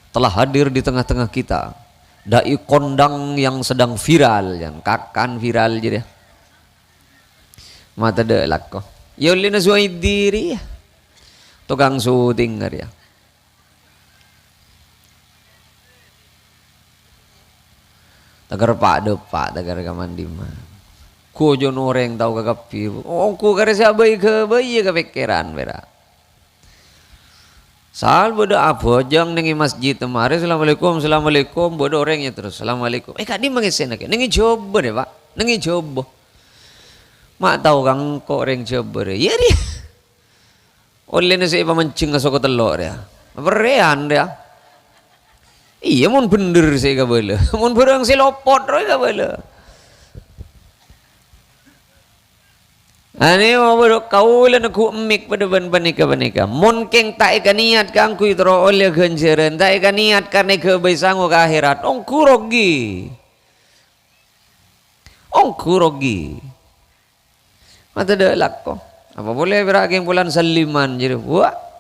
telah hadir di tengah-tengah kita. Dai kondang yang sedang viral, yang kakan viral je dia. Mata de lakko. Yolina suai diri ya. Tukang syuting dia. Tagar pak depak tagar kamandiman. Ku jo noreng tau kagapi. Oh ku kare siapa ke bayi ke pikiran bera. Sal bodo apa jang nengi masjid temare assalamualaikum assalamualaikum bodo orangnya terus assalamualaikum. Kak di mangisena ke nengi coba deh pak nengi coba. Mak tahu kang kok orang coba deh. Ya dia. Oleh nasi ipa mancing ngasok telur dia. Berean dia. Iya mun bener sih kabela. Mun berang si lopot roy kabela. Ani mau bodo kaulan aku emik pada panika. Mun keng tak ikan niat kang ku itro oleh ganjaran tak ikan niat karena kebaisangu ke akhirat. Ongku rogi. Mata dah lakko. Apa boleh beraging bulan saliman jadi buat.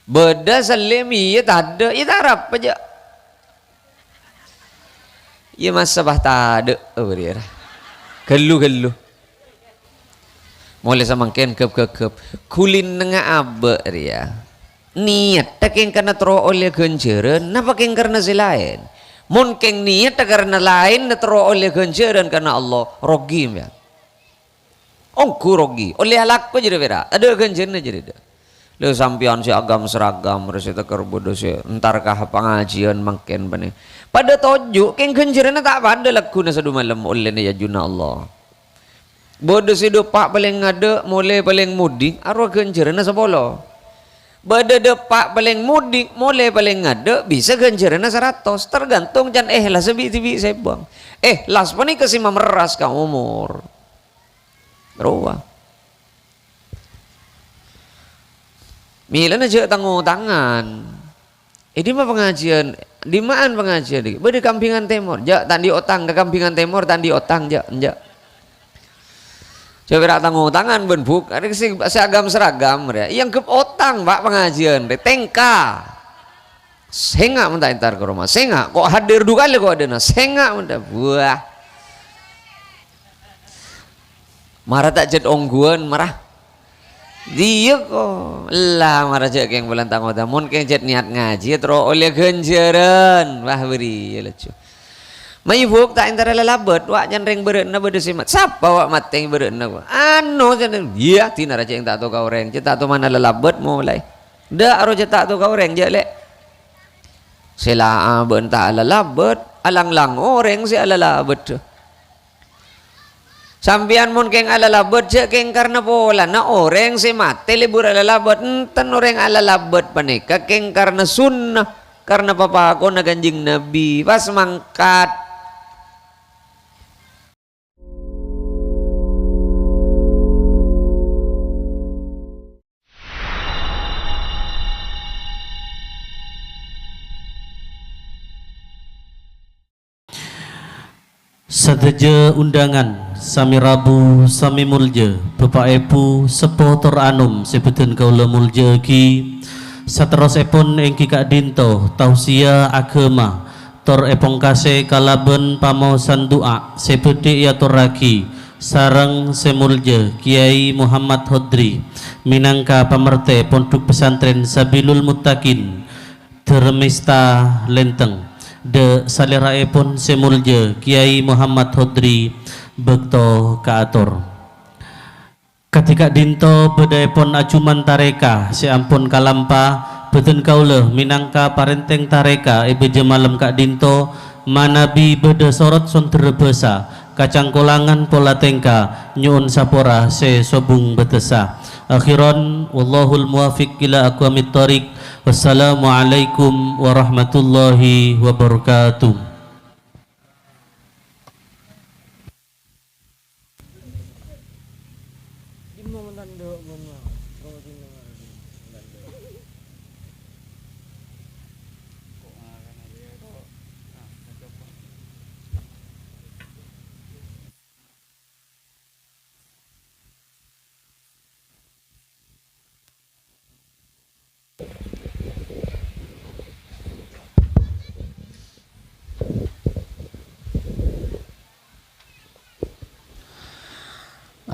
Beda salim iya tak ada, iya tak harap aja. Iya masa bah tak ada, dia. Gelu. Mulai samangken kep. Kulin nengah abe dia. Niat tak yang karena tero oleh genjeran, napa yang karena si lain. Mun keng niat tak karena lain, tero oleh genjeran karena Allah rogi ya. Ongku rogi, oleh halak jadi bera, ada genjeran jadi dah. Lu sampian si agam seragam resi tekar bodoh si entarkah pengajian makin bani pada tojuk keng kenjerana tak pada laku na sadu malam oleh ya juna Allah bodoh si depak paling ngade mulai paling mudik arwah kenjerana sepolo pada depak paling mudik mulai paling ngade bisa kenjerana 100 tergantung jan lah sebi-sebi saya bang las pani kesima meras ka umur berubah. Mila aja tanggung tangan. Ini mah pengajian. Di mana pengajian di? Di Kampingan Timur. Jak tandi otang ke Kampingan Timur tandi otang jak. Coba tanggung tangan ben buk. Ada seragam ya. Yang ke otang pak pengajian. Tengka. Sengak mentah entar ke rumah. Sengak. Kok hadir dua kali kok ada na. Sengak mentah buah. Marah tak jad ongguan marah. Dia kok lah marah cek yang bulan tanggal tamun keng jet niat ngaji terus oleh ganjaran wah beri ya lucu mai buk tak antara lelabet wak janreng bereuna beudeus simat sapa wak mateng bereuna anu janreng iya tina raja yang tak tahu kau reng cetak tu mana lelabet mulai da aro cetak tu kau reng je lek sela bentak lelabet alang-lang orang si alalabet sampian mun keng alalabet cek keng karena pola na orang si mati libur alalabet enten orang alalabet panika keng karena sunnah karena papa aku na ganjing nabi pas mangkat Sadeja undangan sami Rabu sami mulja Bapak Ibu sepotor anum sebutan kaula mulja ki saterosipun ingki Kak Dinto tausia agama tor epong kase kalaben pamosan doa sebeti yaturaki sareng semulja Kiai Muhammad Hodri minangka pamerte Pondok Pesantren Sabilul Muttaqin Dermista Lenteng de saliraipun semulja Kiai Muhammad Hodri bekto kaatur ketika dinto bedaipun acuman tareka seampun kalampa beten kaula minangka parenteng tareka ibeje malam Kak Dinto manabi beda sorot son terebesa kacang kolangan pola tengka nyuun sapora se sobung betesa akhiran wallahul muwafiq ila aqwamit thoriq. Wassalamualaikum warahmatullahi wabarakatuh.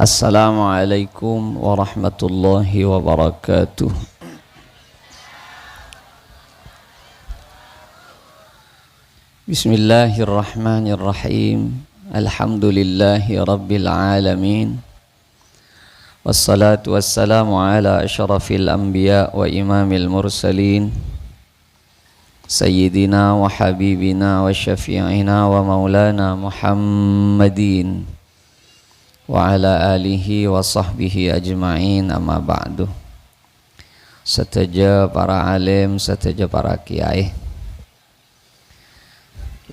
Assalamualaikum warahmatullahi wabarakatuh. Bismillahirrahmanirrahim. Alhamdulillahi rabbil alamin. Wassalatu wassalamu ala asyrafil anbiya wa imamil mursalin Sayyidina wa habibina wa syafi'ina wa maulana Muhammadin wa ala alihi wa sahbihi ajma'in, amma ba'du. Seteja para alim, seteja para kiai,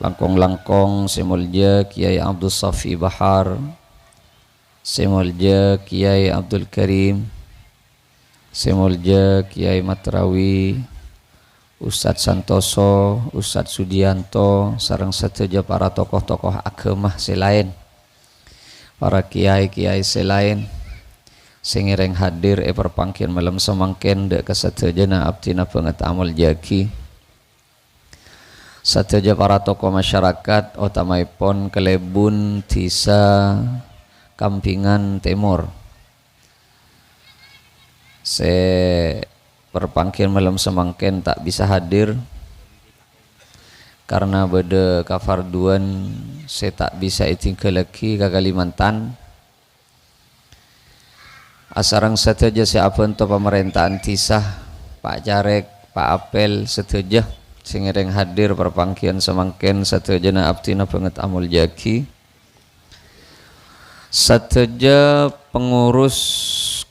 langkong-langkong semulja Kiai Abdul Safi Bahar, semulja Kiai Abdul Karim, semulja Kiai Matrawi, Ustadz Santoso, Ustadz Sudianto, sareng seteja para tokoh-tokoh agama selain, para kiai-kiai selain sing ireng hadir perpangkin malam semangkin dek kesetejana abtina banget amal jaki. Sateja para tokoh masyarakat utamaipun Kelebun, Tisa, Kampingan Timur. Se perpangkin malam semangkin tak bisa hadir karena beda kafarduan, saya tak bisa itinggal lagi ke Kalimantan. Asarang seteja siapa untuk pemerintahan Tisah, Pak Jarek, Pak Apel seteja singireng hadir perpangkian semangkin seteja na abtina banget amul jaki. Seteja pengurus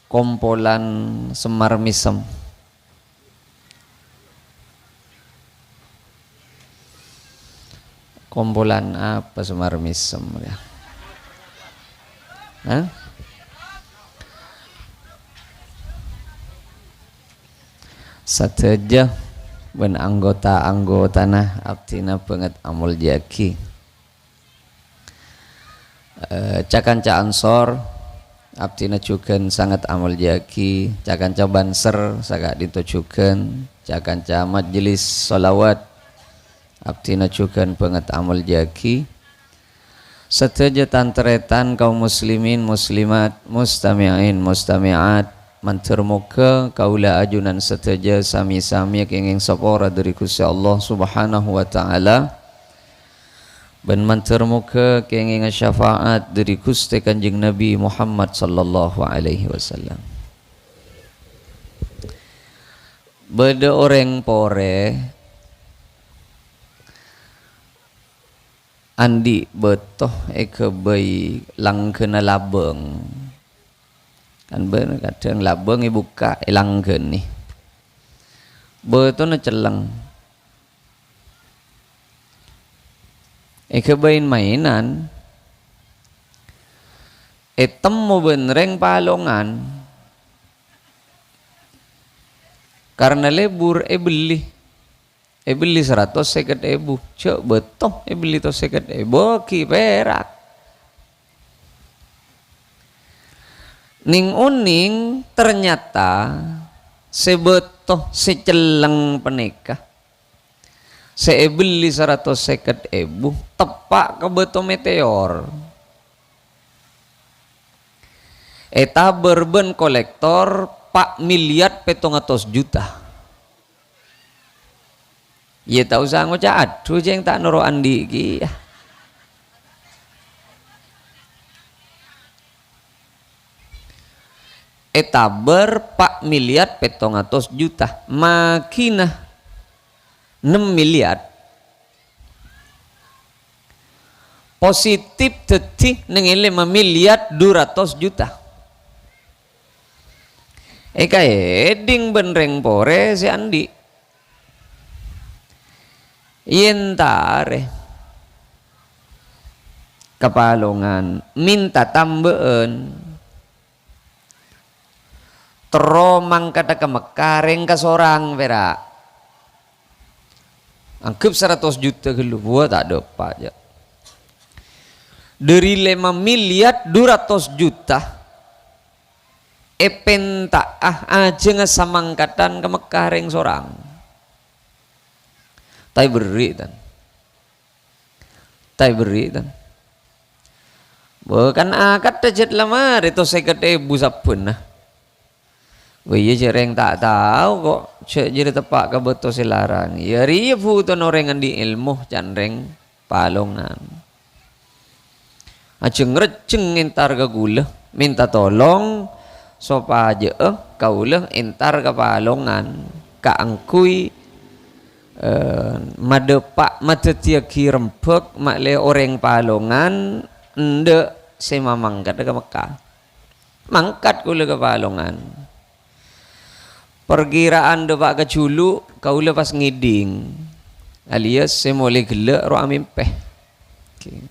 kompolan Semar Misem, kompolan apa Semar Misem ya? Hah? Sateja ben anggota nah abtina banget amul jaki. Cakanca Ansor abtina jugan sangat amul jaki. Cakanca Banser sagak ditujukan. Cakanca Majelis Solawat abtina jugan banget amul jaki. Seteja tantretan kaum muslimin muslimat, mustami'in mustami'at, mantur muka kaula ajunan seteja sami-sami kenging sapora dari Gusti Allah Subhanahu wa taala, ben mantur muka kenging syafaat dari Gusti Kanjeng Nabi Muhammad sallallahu alaihi wasallam. Beda orang pore andi betoh bayi langkena labeng kan bener kadang labeng buka langken nih betul na celeng kebain mainan temu benreng palongan karena lebur beli 150.000 cok betul beli 150.000 ki perak ning uning ternyata sebetoh seceleng penikah beli 150.000 tepak ke beto meteor eta berben kolektor pak miliar 700 juta. Ya tak usah ngocak aduh jeng tak noro andi ki ya. Eta berpak miliar 700 juta makinah 6 miliar positif detik neng 5 miliar 200 juta eding benreng pore si andi yentare kepalongan minta tambahan teromang kata ke Mekareng ke sorang vera anggap 100 juta gelu buat tak ada pajak dari 5 miliar 200 juta penta aja ngesamangkatan ke Mekareng sorang tai beri dan Bukan akad tajet lama itu saya ketebu sapun nah. Iya cereng tak tahu kok jadi tepak ke betul silarang. Ya ria puton orang di ilmu canreng palongan. Aceng receng entar ke gula minta tolong sopaja kaulah entar ke palongan ka angkui madepak matetia kirempek makle orang palongan ende sema mangkat ke Mekah mangkat kula ke palongan perkiraan depak ke culu kaulah pas ngiding alias semole gelek ro amimpeh okay.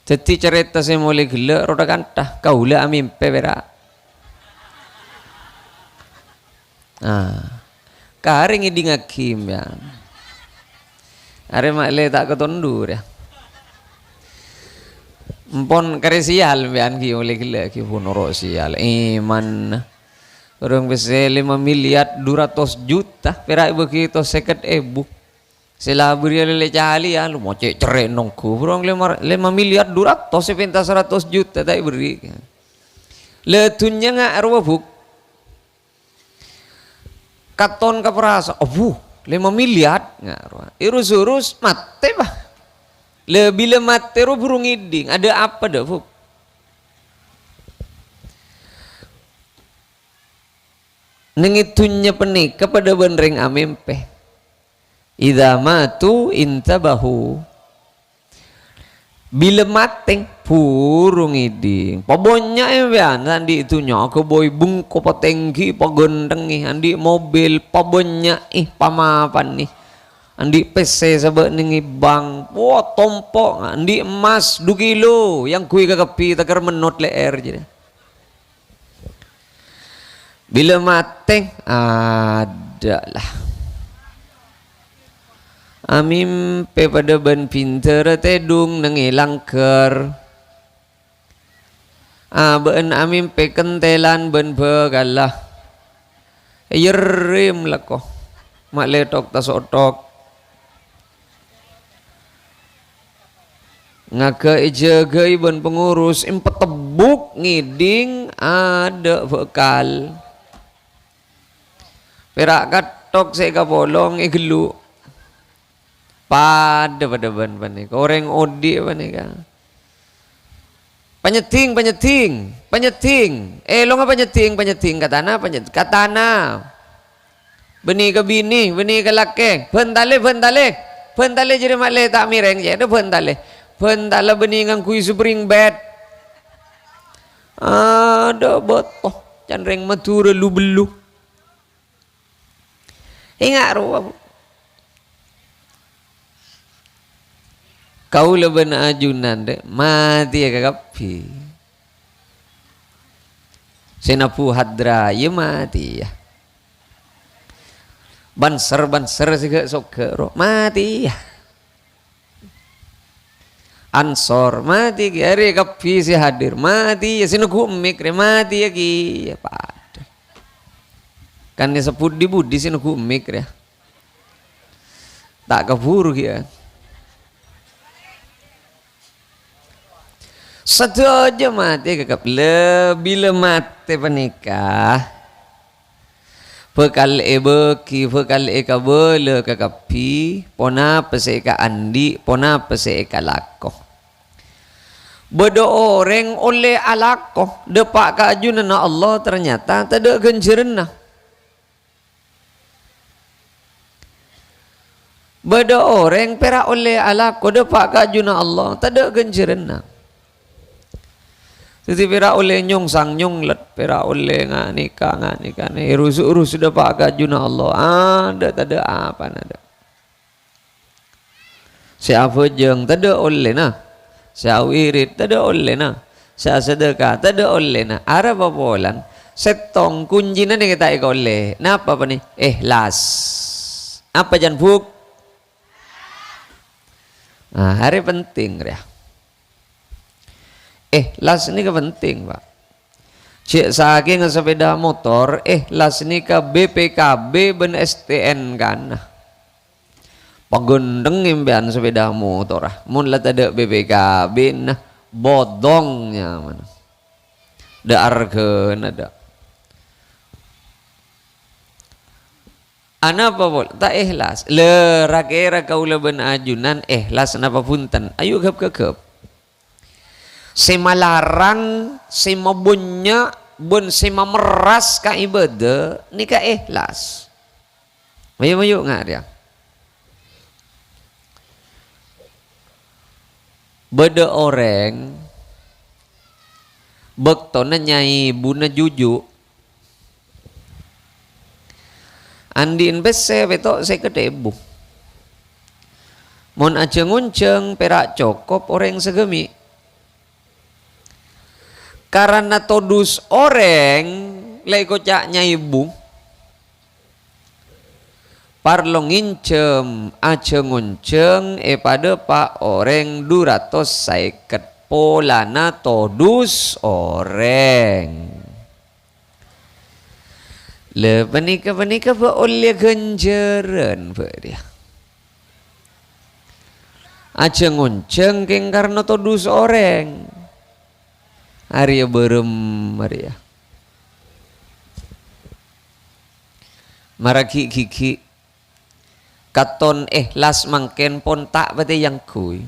Jadi cerita semole gelek ro kantah kaulah amimpeh berak Kari ngiding hakim ya. Are makle tak ketondur ya. Empon kare sial bean ki oleh gila ki punoro sial. Iman orang bese 5 miliar 200 juta perak begitu seket ebu. Sila beri lele cali ya lu mau cek cerek nongku. Orang 5 miliar 200 sepinta 100 juta tak beri. Letunya ngak arwabuk. Katon ka perasa, 5 miliar nggak, urus mate bah, lebih mate ro burung iding, ada apa dah bu? Nengitunya penik kepada benreng amempe, idza matu intabahu, bila mateng burung iding pabonya embean andi itunya ke boy bungko patengki pagendengi andi mobil pabonya pamapan nih andi PC sabak ningi bang tompok andi emas 2 kilo yang kui kakapi takar menot leer jadi bila mateng adalah amimpe pada ban pinter tedung nengilang ker ben amimpe kentelan ben begalah yerim lako mak letok tasotok ngaka ijagai ben pengurus impet tebuk ngiding ada bekal perak katok saya kapolong igelu pada ban panik orang odi panik penyeting lo nggak penyeting katana benih ke bini benih ke laki bentale jadi makle tak mireng jadi bentale benih ngang kui spring bed ada botoh canreng matura lu belu ingat ruang kau leben ajunan dek mati ya kakapi senapu hadra ya mati ya banser sih sok roh mati ya ansor mati hari kapi si hadir mati ya sinuku mikre mati ya ki ya pada kan ya seput di budi sinuku mikre tak keburu ya satu aja mati kakap lebih mati penikah bekal beki bekal kabel kakapi pona peseka andi pona peseka lako bodo orang oleh alako depak kajunan Allah ternyata tidak gencerna bodo orang perak oleh alako depak kajunan Allah tidak gencerna jadi pera oleh nyong sang nyong let pera oleh nganika nih urus sudah pak kajuna Allah ada tak ada apa nada siapa jeng tak ada oleh nah siapa wirid tak ada oleh nah siapa sedekah tak ada oleh nah ada apa polan setong kunci nanti kita oleh napa apa nih ikhlas apa jan buk hari penting ya las ini ke penting pak cik saking sepeda motor las ini ke BPKB ben STN kan pagendeng impian sepeda motor mun lah ada BPKB nah bodongnya mana da argeun ada apa boleh tak ikhlas le rakira kaula ben ajunan ikhlas napa punten ayo gep semalarang semabunya bun semameras ka ibadah nika ikhlas mayu nggak dia beda orang bektona nyai buna juju andin bese betok saya kedebu mon aja ngunceng perak cokop orang segemi karena todus orang lego caknya ibu parlo ngincem aja ngunceng pada pak orang duratos saiket polana todus orang le panika ba oleh genjeren ba dia aja ngunceng keng karena todus orang Arya berem Maria maraki kiki katon ikhlas mangken pon tak bate yang kui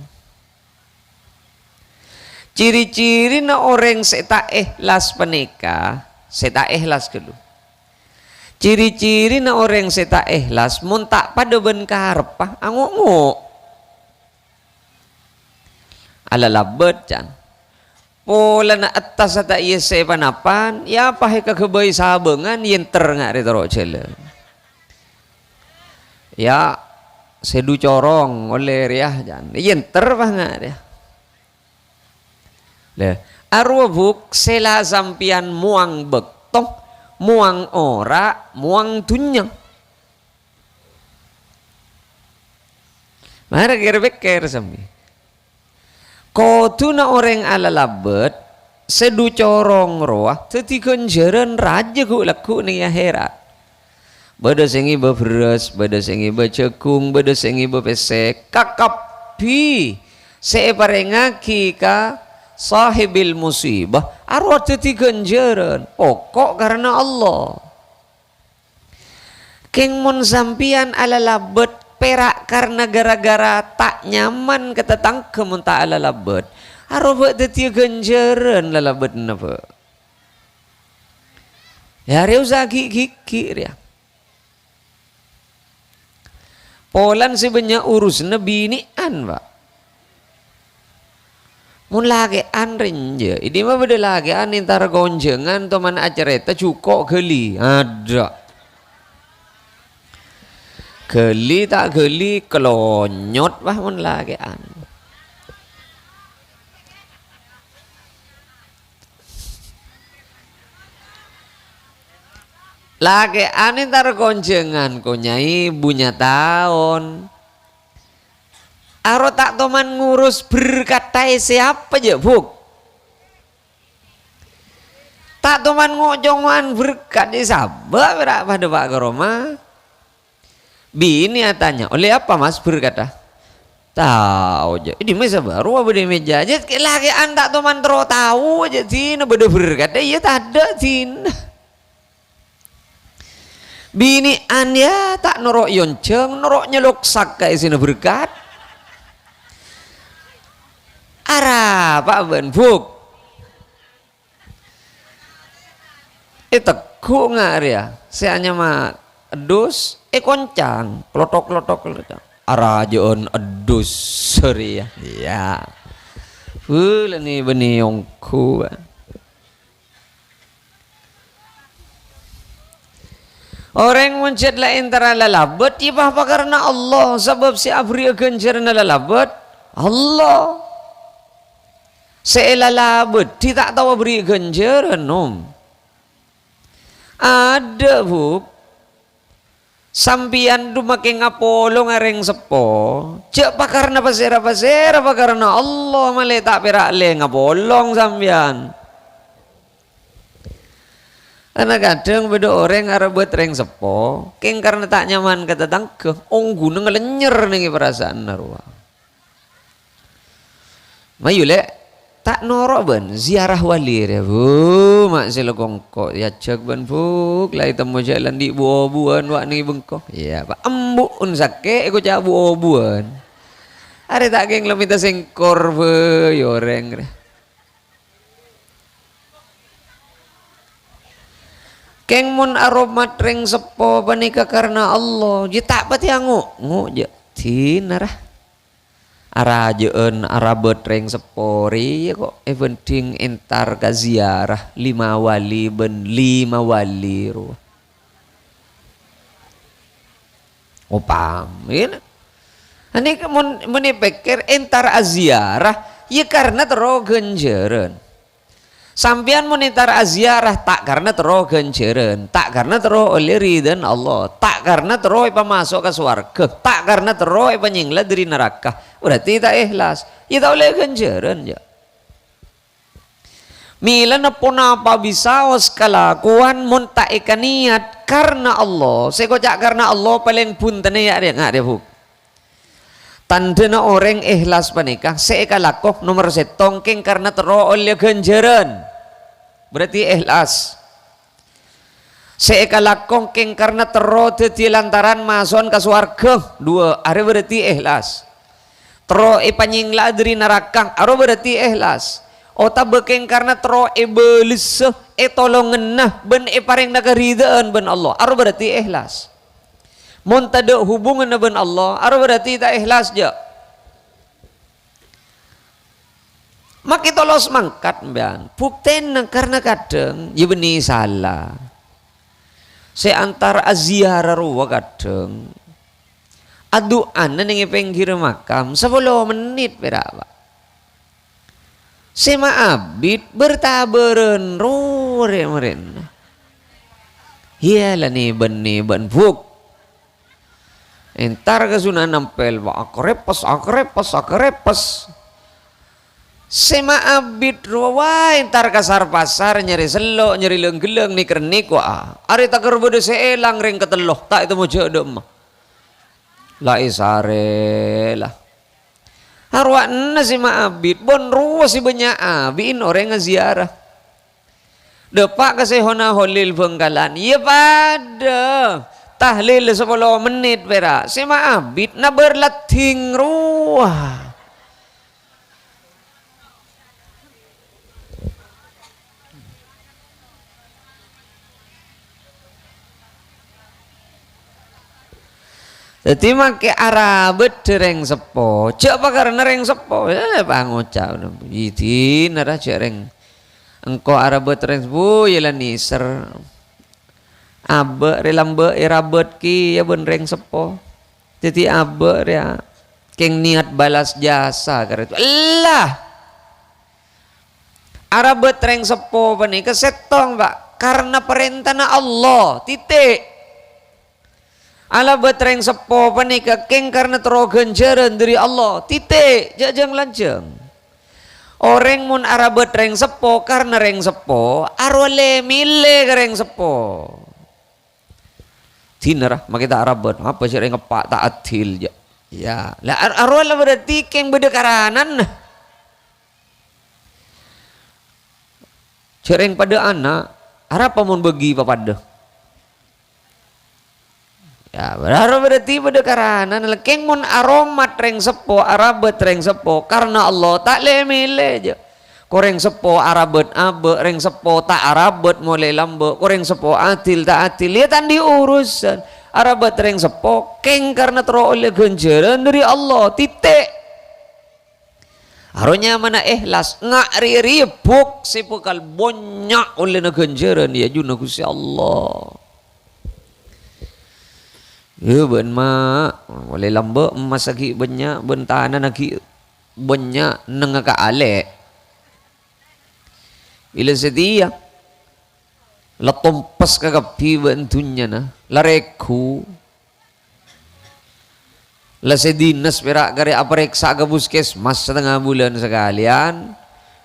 ciri-ciri na orang seta ikhlas penika seta ikhlas dulu ciri-ciri na orang seta ikhlas mun tak pada ben karepah anguk ala labet can pola na atas ata iya se panapan ya pahe kakebay sabengan yenter nga retro cele ya sedu corong oleh riah jan yenter pah nga dia le arwa buk sela sampian muang bektong muang ora muang tunyang mara gerbeker sambi Kotuna orang ala labet sedu corong roah teti kenjeran raja ku laku ni akhirat bada sengi beberes bada sengi becekung bada sengi bepesek kakapi separengaki ka sahibil musibah arwah teti kenjeran pokok karena Allah keng mon sampian ala labet perak karena gara-gara tak nyaman kata tangke mun tak ala labet aroba teti genjeren lalabet napa ya reu zagi gigi ya polan sebenarnya urus nabi ni an pak mun lagi an renje ini mah beda lagi an intar gonjengan teman acareta cukok geli ada geli tak geli kelonyot bah mun lagi an lagi an ntar konjengan ko nyai bunya tahun aro tak toman ngurus berkatai siapa aja buk tak toman ngojongan berkat di sabah berak pada Pak Garoma bini tanya oleh apa mas berkata tahu aja ini masa baru apa di meja aja lagi anda tuh mantro tahu aja tina beda berkata iya tak ada tina bini anda tak norok yonceng norok nyelok sakai sini berkat arah pak ben buk itu ku nggak ya saya hanya mah edus koncang klotok arajon edus sorry ya full ini beniongku orang mencet lain tara lalabet ibah apa karena Allah sebab si abri gencerna lalabet Allah seelalabet tidak tahu beri genceran ada buk sampian du make ngapolo ngareng sepo cek pakarna pasera apa karena Allah male tak perak le ngapolong sampian karena kadang beda orang arah buat reng sepo keng karena tak nyaman kata tangke onggu ngelenyer nih perasaan narwa mayu le tak norok ben ziarah wali dia bu mak sila kongkok ya cek ben buk lai temu jalan di buan wak ni bengkok ya pak embun sakit aku cak buan ada tak geng lemita sengkor be yoreng keng mun aromat reng sepo panika karena Allah je tak pati nguk je tinarah arajeen arabet reng sepori ya kok eventing entar ka ziarah 5 wali ben 5 wali ru opam ini ani mun pikir entar aziarah ya karena tero genjeren sampean monitor aziarah tak karena tero genjeren tak karena tero oleh ridhan Allah tak karena tero masuk ke surga tak karena tero nyingla dari neraka berarti tak ikhlas ya tak oleh genjeren ya mila napun apa bisa was kelakuan mun tak ikan niat karena Allah sekocak karena Allah paling punten ya dia nggak dia buk tandana orang ikhlas panikah seekalakok nomor setongking karena tero oleh ganjaran berarti ikhlas seekalakok king karena tero teti lantaran mason ke swarga 2 are berarti ikhlas tero ipanyingla dari neraka are berarti ikhlas ota bekeng karena tero iblis tolongenah ben paring nagaridaan ben Allah are berarti ikhlas mun tada hubungan dengan Allah aro berarti tak ikhlas je mak kita los mangkat mbian bukten karena kadang ya beni salah seantar aziarah ruwa kadang aduan ning pinggir makam 10 menit berapa sema abid bertaberen rure meren iyalah ni ben buk entar ke sunan nampel akrepes sema abid ruwa entar kasar pasar nyari selok nyari lenggeleng ni kernik wa ari taker bodo seelang ring keteloh tak itu mojo dem la isare lah harwa sema abid bon ruwa si banyak abin orang ngaziarah depak kasehona holil Bengkalan ya pada tahlil 10 menit pera sema abid na berlating ruah jadi make arabet dereng sepo cek apa karena reng sepo pangocap itu nara cek reng engkau arabet reng sepo yalah niser abe relambe irabet ki ya ben reng sepo jadi abe ya keng niat balas jasa karena itu Allah arabet reng sepo panika setong pak karena perintah Allah titik ala betreng sepo panika keng karena tero ganjaran dari Allah titik jajang lanjang orang mun arabet reng sepo karena reng sepo arwale mile reng sepo tinarah makita arabet apa sih reng ngepak tak adil ya lah arwala berarti keng bedekaranan cereng pada anak arapa mun bagi papada ya berarti pada karena keng mun aromat reng sepo arabet reng sepo karena Allah tak lemile aja koreng sepo arabet abe reng sepo tak arabet mulai lambe koreng sepo atil tak atil ya tandi urusan arabet reng sepo keng karena tero oleh ganjaran dari Allah titik harunya mana ikhlas ngak ribuk sipukal bonyak oleh ganjaran ya juna Gusti Allah. Ya ben mak boleh lambe emas lagi banyak bentana lagi banyak nengaka ale bila sedia la tompas kagapi bentunya na la reku la sedinas perak gari apareksa ke puskesmas setengah bulan sekalian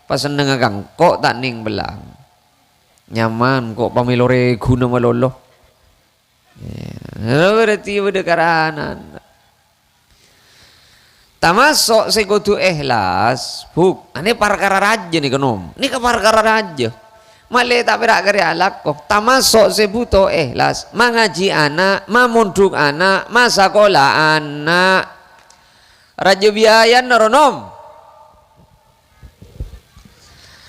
pas nengagang kok tak ning belang nyaman kok pamilore guna malolo. Ya, berarti berdekaranan tamasok saya kudu ikhlas buk ini perkara raja nih kenom ini ke perkara raja malih tak berak karya kok tamasok saya butuh ikhlas mengaji anak mamunduk anak masakola anak raja biaya neronom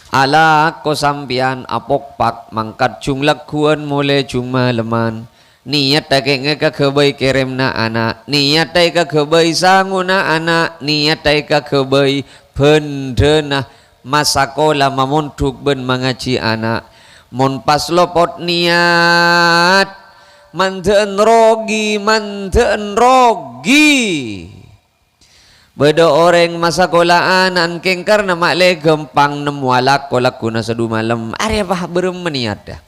ala ko sampian apok pak mangkat jung lakuan mulai jung maleman niat tak ke kebai kerem na anak niat tak ke kebai sanguna anak niat tak ke kebai pendena masakola mamontuk ben mengaji anak mon pas lopot niat manten rogi beda orang masakola anak keng karena makle gempang nemualak kolak kuna sedu malam are apa bermeniat dah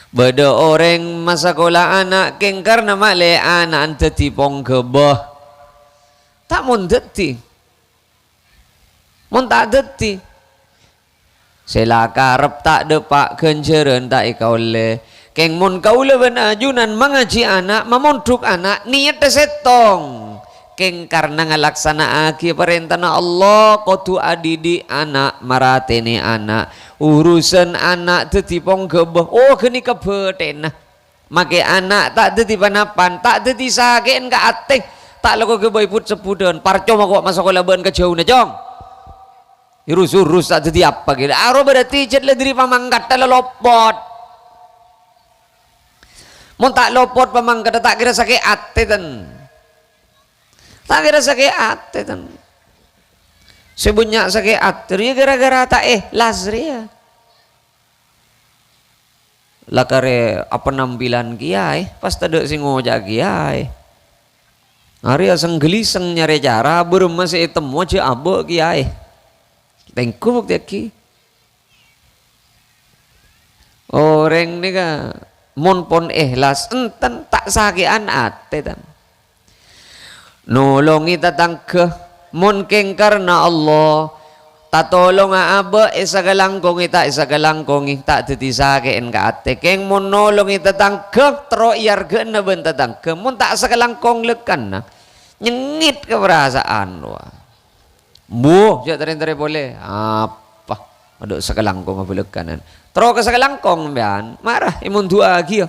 beda orang masakola anak keng karena makle anak anteti pong kebah tak mun deti mun tak deti selakarep tak depak kenjeren tak ikaule keng mun kaule ben ajunan mengaji anak memonduk anak niat setong keng karena ngalaksana aki perintah Allah kotu adidi anak maratene anak urusan anak tetipong gebeh oh geni kebetena make anak tak deti panapan tak deti saken ka ateh tak lego gebeh put sepudon parco kok masuk laban ke jauh na jong urus tak deti apa gitu aro berarti jet le diri pamangkat tala lopot mun tak lopot pamangkat tak kira sakit ateh ten tak kira sakit ate tan sebunyak sakit ate ya gara-gara tak lazria lakare apa nampilan kiai pas tadek sing ngojak kiai hari aseng geliseng nyari cara belum masih temu aja abok kiai tengku bukti ki orang ni ka mon pon ikhlas enten tak sakian ate tan nolongi tatangke mun keng karena Allah tatolong aba isa galangkong tak titisakeen ka ate keng mun nolongi tatangke tro iargeun na ben tatangke mun tak sagalangkong lekan na nyengit ke perasaan wa bu jak tare boleh apa aduk sagalangkong abelekanan tro ke sagalangkong bian marah imun dua lagi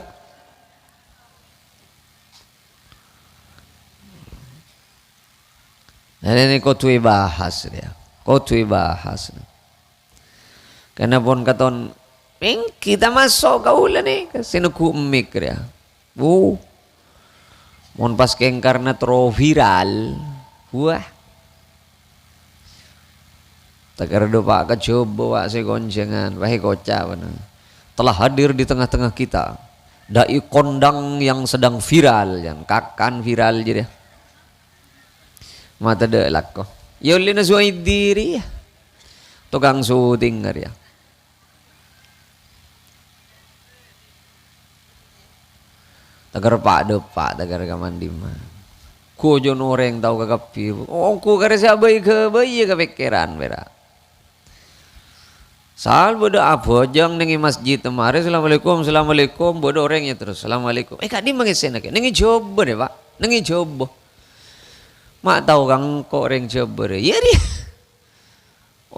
dan ini kotui bahas dia, kotui bahas. Karena pun katon, kita masuk kaulah nih, sinuku emik dia. Mon pas keng karena tro viral, wah. Takar do pak kecoba wak si goncengan, wahai kocak mana. Telah hadir di tengah-tengah kita, dai kondang yang sedang viral, yang kakan viral jadi. Mata de lakko yoli na suai diri tukang syuting ya tagar pak depak tagar kamandima ku jon orang tahu kakapi oh ku kare sabai ke bayi ke pikiran bera sal bodo abojang nengi masjid temare assalamualaikum bodo orangnya terus assalamualaikum kak di mangisena ke nengi coba deh pak nengi coba mak tahu kang kok orang coba ya dia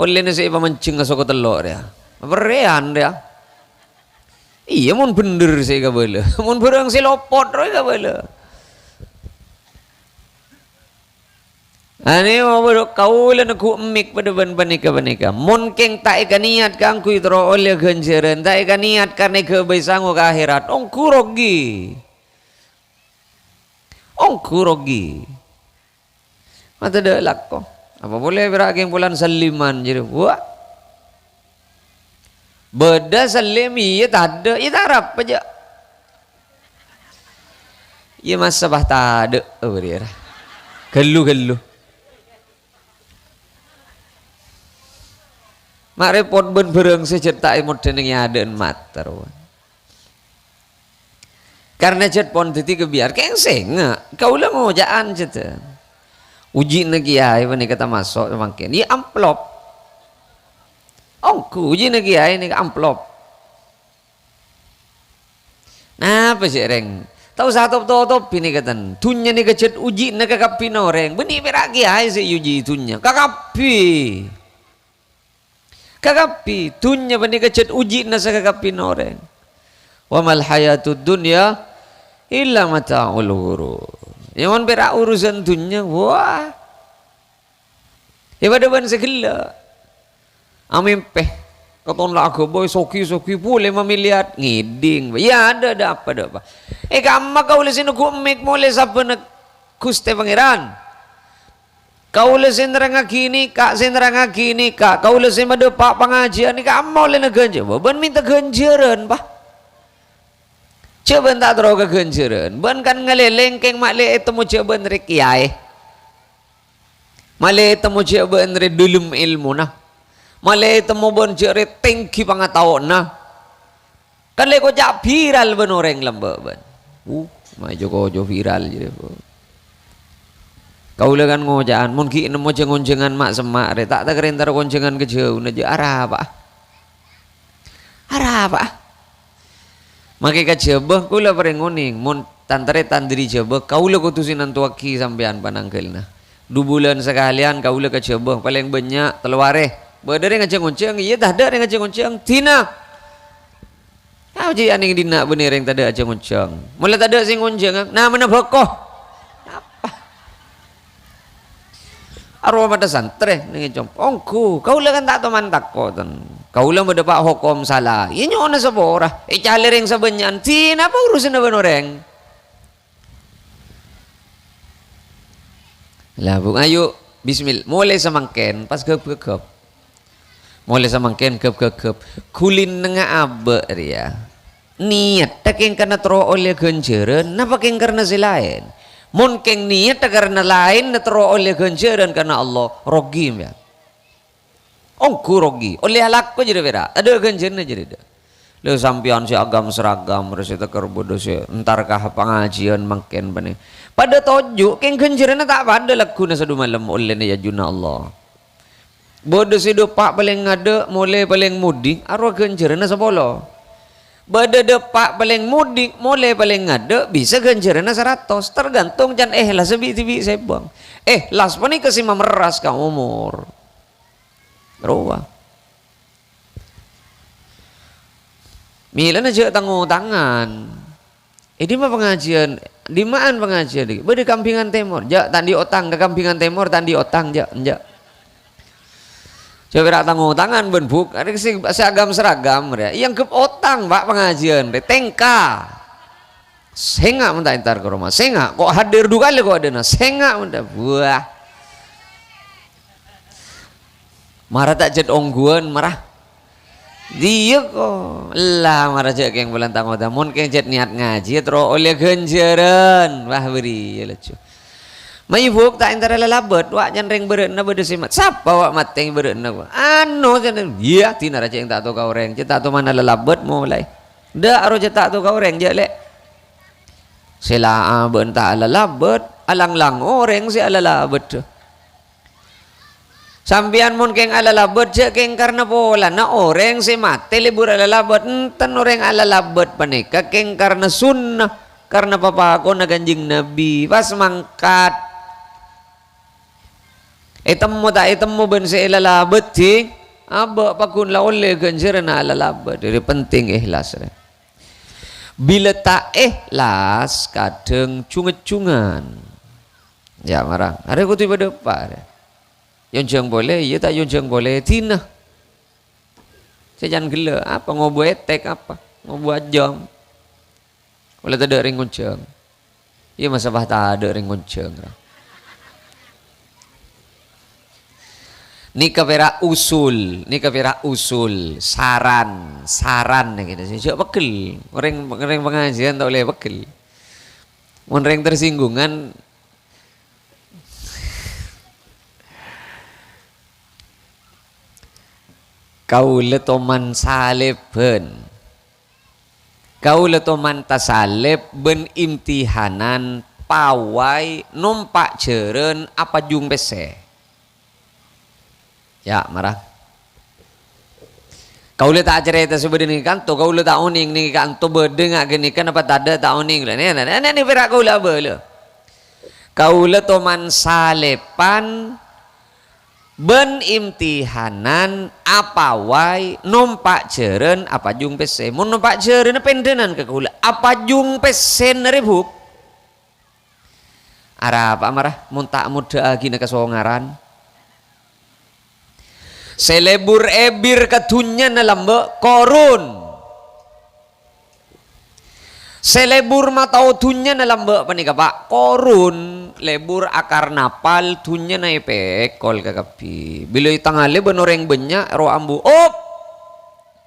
oleh nasi pamancing ngasok ke telur ya berean dia iya mun bener saya kabela mun berang si lopot roy kabela ane mau berok kaulan aku emik pada ban-banika mun keng tak ikan niat kang ku itro oleh ganjaran tak ikan niat karena kebesangu ke akhirat ongku rogi mata dah lakko apa boleh berageng bulan saliman jadi wah beda salimi ya tak ada ya tak harap aja ya masa bah tak ada dia gelu mak repot ben bereng secertai modern yang ada mater karena cet pon titi kebiar kengseng kau lah ngojaan cet uji lagi ya ini kata masuk makin ini amplop ongku uji lagi ya ini amplop nah apa sih reng tahu satu top ini katan tunya ni kecet uji na kakapi noreng beni beragi hai se uji tunya kakapi tunya beni kecet uji na sa kakapi noreng wa mal hayatud dunya illa mata'ul ghurur yang berak urusan dunia wah ibadah ban segala amin peh katon lagu boy soki boleh memilihat ngiding ya ada apa kamma kau lesin ku mek mole sabana kuste pangeran kau lesin neranga kini kak kau lesin made pak pengajian ni kamma le neganja ban minta ganjaran bah coba tak terlalu kegenceran ban kan ngeleleng keng makle itu mau coba nrek kiai male itu mau coba nrek dulum ilmu nah male itu mau ban cere tengki pangataon nah kan le kocak viral ban orang lamba ban maju kojo viral jadi kau lekan ngojaan mungkin nemu goncengan mak semak re tak keren tar goncengan kejauh naja arah apa makai kacebah kula perengoning mon tantare tandiri jebah kaula kutusin antuaki sampean panangkelna 2 bulan sekalian kaula kacebah paling banyak teluare badare ngaceng-ngoceng iya dah ada ngaceng-ngoceng tina ji aning dina bener yang tada aceng-ngoceng mulai tada sing ngonceng nah mana bokoh apa arwah mata santre ning ongku kaula kan tak teman takotan kaulah mendapat hukum salah ini ona sabora calereng sabanyan tina apa urusan apa orang lah bung ayo bismillah mulai samangken pas gep mulai samangken gep kulin nengah abe ria niat takeng karena tero oleh genjeren napa keng karena si lain mun keng niat karena lain tero oleh genjeren karena Allah rogim ya ongku rogi oleh halak ko jadi beda ada ganjen jadi dah le sampian si agam seragam resita kerbodo si entarkah pengajian mangken bane pada toju keng ganjerna tak pada lakuna sadu malam oleh ya juna Allah bodo si pak paling ngade mulai paling mudik arwah ganjerna sabolo bada depak paling mudik mulai paling ngade bisa ganjerna 100 tergantung jan lah sebi-sebi saya bang las pani kesima meras ka umur Rowa. Mila aja tanggung tangan. Ini mah pengajian, di mana pengajian di? Bede kampingan timur, ja tandi otang ke kampingan timur tandi otang ja. Coba tanggung tangan benbuk, ada sing seragam ya. Yang ke otang pak pengajian, tengka. Senga mentah entar ke rumah, senga. Kok hadir 2 kali kok ada na, senga mentah buah. Marah tak jad ongguan marah dia kok lah marah jak yang bulan tanggal tamun keng jad niat ngaji terus oleh ganjaran wah beri ya lucu mai buk tak antara lelabet wak jan reng bereuna beudeus simat sapa wak mateng bereuna anu jan iya tina raja yang tak tahu kau reng tak tahu mana lelabet mulai da aro tak tahu kau reng je lek sela bentak lelabet alang-lang orang si alalabet sampian mun keng alalabet je keng karena pola na orang si mate libur alalabet enten orang alalabet panika keng karena sunnah karena papa aku na kanjing nabi pas mangkat temu tak temu ben si alalabet ti aba pakun la oleh ganjaran alalabet jadi penting ikhlas bila tak ikhlas kadang cunget-cungan ya marah hari ku tiba depan Yonjang boleh, iya tak yonjang boleh, tina. Saya jangan gila, apa ngobu etek apa, ngobu ajam. Boleh tak ada ring goncang. Iya masa bah tak ada ring goncang. Nika pera usul, saran gitu. Coba bekel, orang pengajian tak boleh bekel. Orang tersinggungan. Kau letoman saleben kau letoman tasaleb ben imtihanan pawai numpak jeren apa jung pese ya marah Kau le tak cerita sebeda ni kanto, kau le tak oning ni kanto berdengak gini kan apa tak ada tak oning lah. Ni perak kau lah bela. Kau le toman salepan ben imtihanan apa wai nompak jeren apa jung pesen. Mun nompak jeren pendenan ke kau le apa jung pesen rebuk. Arah apa marah mun tak muda lagi nak kasongaran. Selebur ebir katunya na lambe korun. Selebur matau tunya na lambe panika pak korun. Lebur akar napal tunya na epekol kakapi. Bila itangale benoreng banyak ro ambu. Op.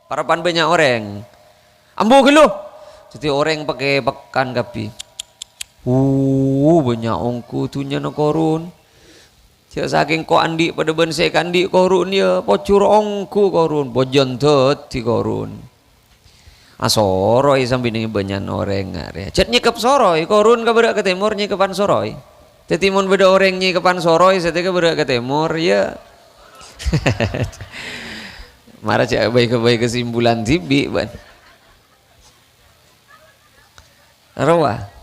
Parapan banyak orang. Ambu gelo. Jadi orang pakai pekan kapi. Banyak ongku tunya na korun. Saking ko andi pada bense kandi korun ya pocur ongku korun bojon ti korun asoroi sambil ni banyak orang ngare cet nyekep soroi korun ka berak ke timur nyekepan soroi tetimun beda orang nyekepan soroi setika berak ke timur ya marah cak baik kesimpulan tibi ban rawa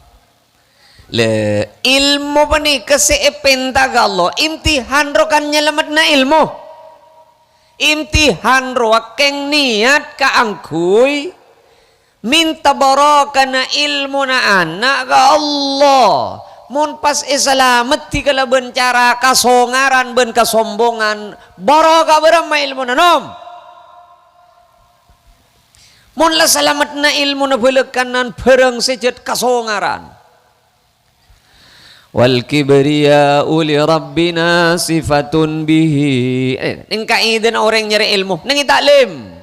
le ilmu pani keseepenta Allah imtihan rokan nyelamat na ilmu imtihan roakeng niat ka angkui minta barokana ilmu na anak ka Allah mun pas isalamet ti kala bencara kasongaran ben kasombongan barokah berama ilmu na nom mun la salamet na ilmu na belekanan pereng sejet kasongaran wal kibriya'u li rabbina sifatun bihi ning kaidan orang nyari ilmu ning taklim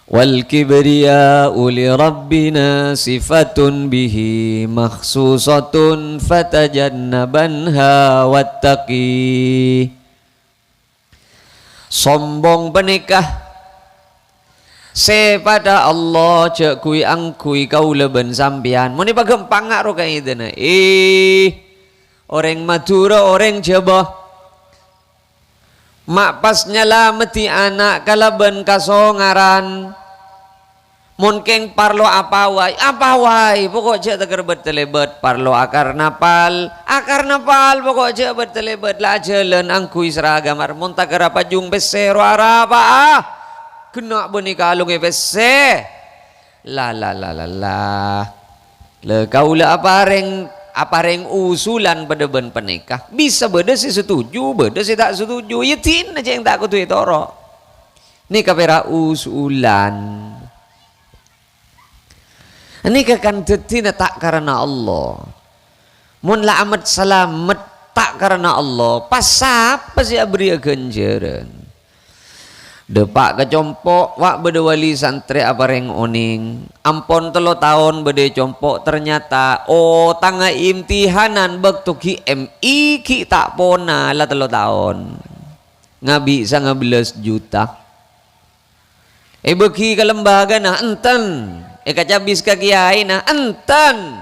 wal kibriya'u li rabbina sifatun bihi makhsusatun fatajannabanha wattaqi sombong penikah sepada Allah cek kui angkui kau leben sampian muni pagempang ro kay dana orang Madura orang Jawa mak pas nyalameti anak kalaben kasongaran mun keng parlo apa wai pokok cek teger betelebet parlo akar napal pokok cek betelebet lah jalan angkui seragam mun tager apa jung besero arapa kena beni kalung EPC la le kau la apa reng usulan pada ben penikah bisa beda si setuju beda si tak setuju ya tin aja yang tak kutu toro ni kapera usulan ini kan tetina tak karena Allah mun la amat salamet tak karena Allah pas apa sih abri ganjaran depak kecompok wak bede wali santri apa reng oning ampon 3 tahun bede compok ternyata tangga imtihanan bektu ki MI ki tak pona lah 3 tahun ngabi sa 15 juta beki ke lembaga nah enten kacabis ke kiai nah enten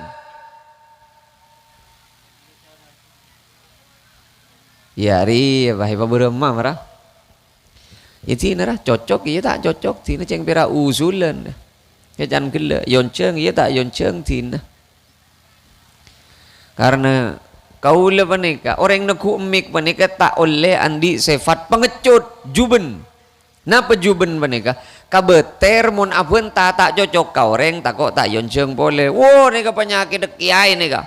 yari bahaya beremah marah itu nara cocok iya tak cocok tina ceng pera usulan kejan gila yonceng iya tak yonceng tina karena kau le panika orang neku emik panika tak oleh andi sifat pengecut juben napa juben panika kabeter mun apun tak cocok kau orang tak kok tak yonceng boleh wow nika penyakit kiai nika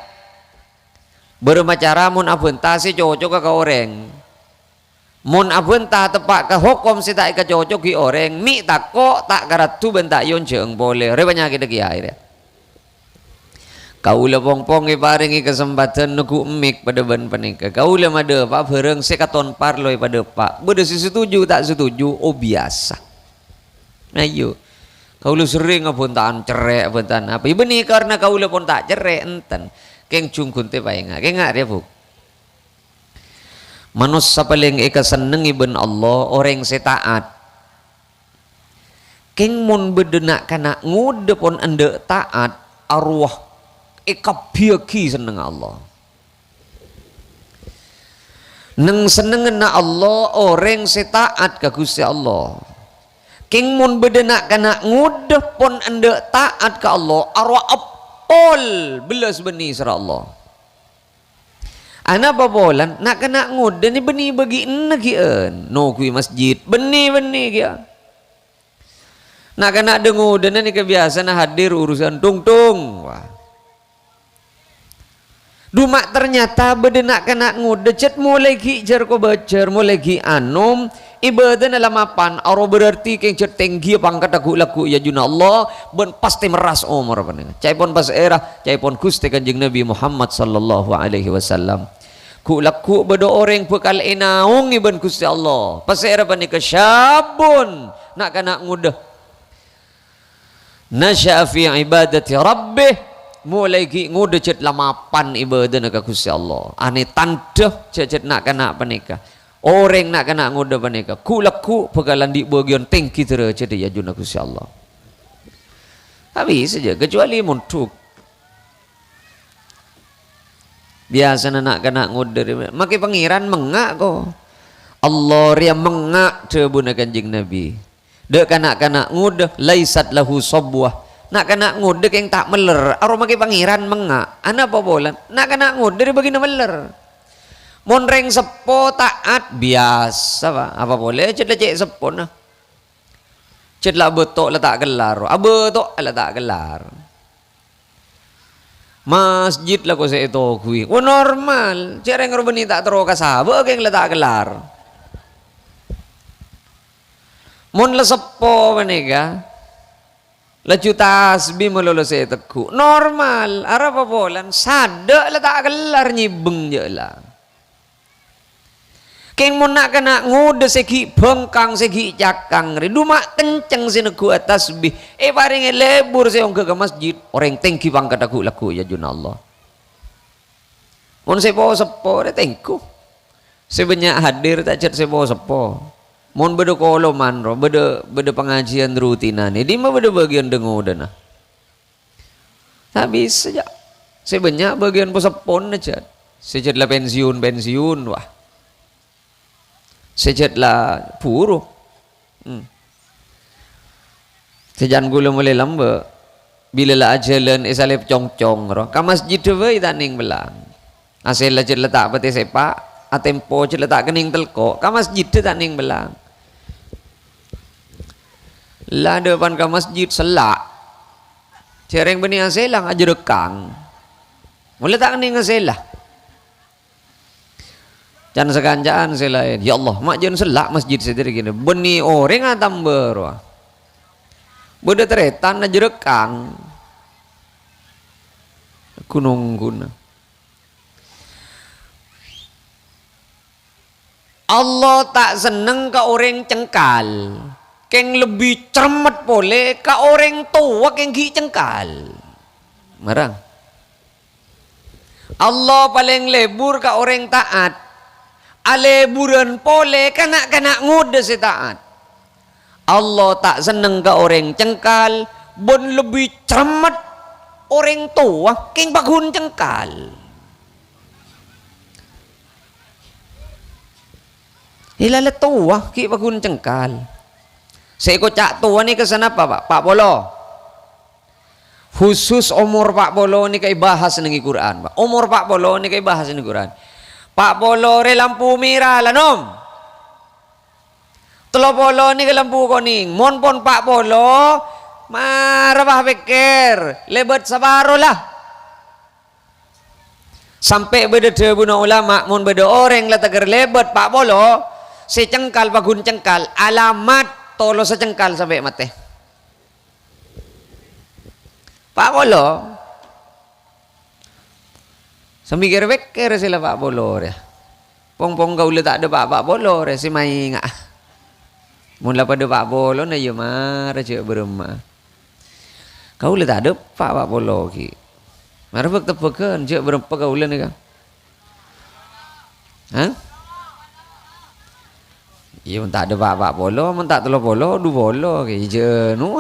bermacara mun apun si cocok kau orang mun abun ta tepak ke hukum si tak cocok ki orang mi tak kok tak karatu ben tak yon jeung boleh re banyak kita kiai kau le pong-pong paringi kesempatan nuku emik pada ben penika kau le made pak bereng sekaton parloi pada pak beda si setuju tak setuju biasa ayo kau le sering abun taan cerek abun taan apa benih karena kau le pun tak cerek enten keng cungkun te paenga keng ngare bu manusia paling senengi ben Allah orang setaat keng mun bedenak kana ngude pun ande taat arwah biaki seneng Allah neng senengen na Allah orang setaat ka Gusti Allah. King mun bedenak kana ngudah pun ende taat ka Allah arwah apol belas beni sira Allah. Ana babolan nak kena ngudah ni beni bagi negien no kui masjid beni kia. Nak kena dengu dan ni kebiasaan hadir urusan tung. Wah. Dumak ternyata bedenak kena ngudecet mulai ki jar ko bacer mulai ki anom ibadah dalam mapan aro berarti keng cer tenggi pangkat aku laku ya juna Allah ben pasti meras umur panenga cai pon pas era cai pon Gusti Kanjeng Nabi Muhammad sallallahu alaihi wasallam ku laku bedo orang bekal enaung iban Gusti Allah pas era panika syabun nak kena ngudah nasya fi ibadati rabbih mulai ki ngudah cet lamapan ibadah nak Gusti Allah ane tanda cet nak kena panika orang nak kena ngudah panika ku laku bekalan di bagian tengki tera cet ya juna Gusti Allah habis saja kecuali muntuk biasa nak kena ngudah maki pangeran mengak ko Allah ria mengak tebuna Kanjeng Nabi dek kanak-kanak ngudah laisat lahu sabwah nak kanak ngudah yang tak meler aro maki pangeran mengak ana apa bolan nak kanak ngudah dia bagi meler monreng sepo taat biasa pak apa boleh ced lecek sepo nah ced lah betok letak gelar betok letak gelar masjid lah ko sa ito kui normal cereng robeni tak tero kasaba keng letak gelar mon la sepo manega la tasbih melolo se teku normal ara apa bolan sada la tak gelar nyibeng je lah keng mon nak kena ngude segi bengkang segi cakang ri dumak kenceng sine ku tasbih paring lebur se ke masjid orang tengki pangkat aku laku ya juna Allah mon sepo de tengku sebanyak hadir tak cet sepo mon beda kolo manro beda pengajian rutinan ini mah beda bagian dengo dana habis saja sebanyak bagian posepon aja sejat lah pensiun wah sejat lah puru sejan gula mulai lamba bila lah ajalan esalep cong roh ka masjid dewe taning belang asal lah cet letak peti sepak atempo cet letak kening telko ka masjid taning belang lah depan ke masjid selak cereng beni aselang aja rekang mulai tak ning aselah can sekanjaan selain ya Allah mak jen selak masjid sendiri gini beni orang atam berwah beda teretan aja rekang gunung guna Allah tak seneng ke orang cengkal keng lebih cermat boleh ka orang tua keng gi cengkal marang Allah paling lebur ka orang taat aleburan pole kanak-kanak nguda si taat Allah tak seneng ka orang cengkal bon lebih cermat orang tua keng bagun cengkal hilala tua ki bagun cengkal seiko cak tua ni kesan apa Pak Bolo khusus umur Pak Bolo ni kai bahas nengi Quran Pak umur Pak Bolo ni kai bahas nengi Quran Pak Bolo re lampu merah lanom telo Bolo ni ke lampu kuning mon pon Pak Bolo marah pikir lebet sabaro lah sampai beda buna ulama mon beda orang la teger lebet Pak Bolo secengkal bagun cengkal alamat tolo secengkal sampai mati Pak Bolo semikir bekir sila Pak Bolo ya pong kau tak ada Pak Bolo ya si mai ngak mula pada Pak Bolo na yo marah cek berema kau tak ada Pak Bolo ki marah bek tepekan cek berapa kau ni kan hah iya tak ada Pak Bolo tak telo bolo du bolo ke je nu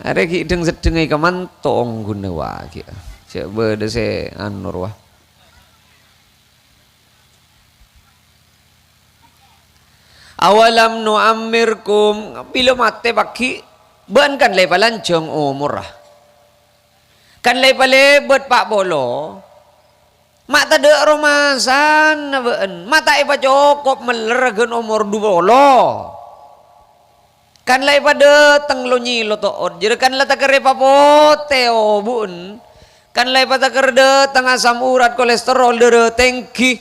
are ki deng sedeng ai kamantong guna wa ki Coba deh se anur wah. Awalam nu'ammirkum bila mate baki ban kan lay palancong umur ah. Kan lay pale bet pak bolo. Mak tade romasan na ben. Mata ipa cukup melergen umur du bolo. Kan lay pada teng lo nyilo toot. Jadi kan la takere papote o bun. Kan lay pada takerde teng asam urat kolesterol dere tengki.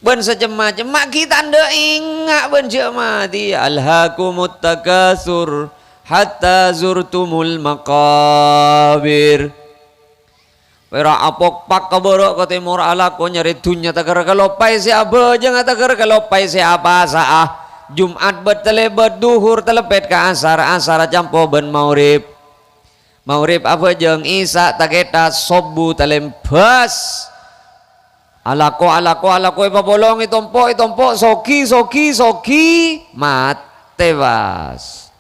Ben secem-macem mak kita anda ingat ben mati alhaakumut takasur hatta zurtumul maqabir. Pera apok pak kaborok ko timur ala ko nyari dunya takar kalopai si aba jangan takar kalopai si apa saah Jumat betele duhur telepet ke asar campo ben maurib apa jeng isa taketa sobu telembas alako ipa bolong itompo soki mate bas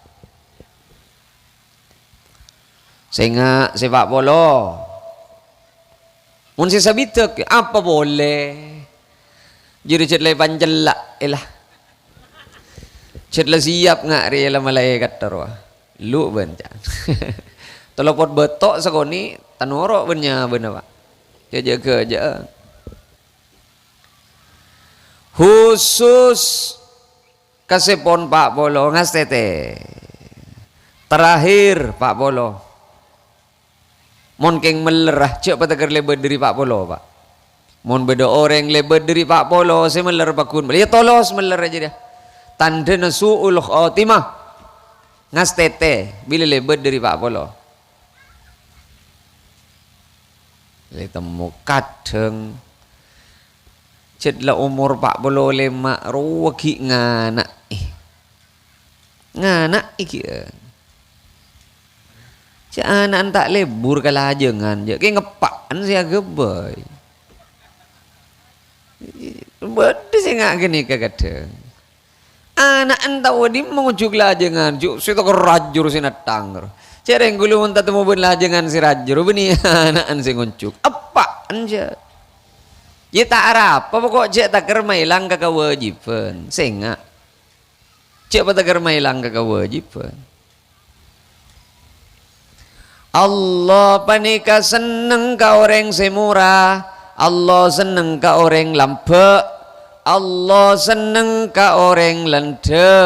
sehingga sepak bolo mun si sabitek apa boleh jadi cetlay panjelak elah cetla siap ngak ri lah malaikat tarwa lu bencan telepon betok sekoni tanoro benya bener pak jaga aja khusus kasepon Pak Bolo ngastete terakhir Pak Bolo mon keng melerah cek pataker lebar dari Pak Bolo Pak mon beda orang lebar dari Pak Bolo saya meler bakun ya tolos meler aja dia tanda nasuul khotimah ngastete bila lebar dari Pak Bolo temu kadeng cedla umur Pak Bolo lema ruwaki ngana iki cak anak tak lebur kalah jangan je kayak ngepaan sih agak berde sih ngak gini kagak anak entah wadi mengujuk lah jangan juk saya tak rajur sih natang cara yang gulu entah temu ben lah jangan si rajur beni anak sih nguncuk apa anja ya tak arah apa pokok cek tak kermailang ke kewajiban sehingga cek apa tak kermailang ke kewajiban Allah panika seneng ka orang semurah Allah seneng ka orang lampe Allah seneng ka orang lende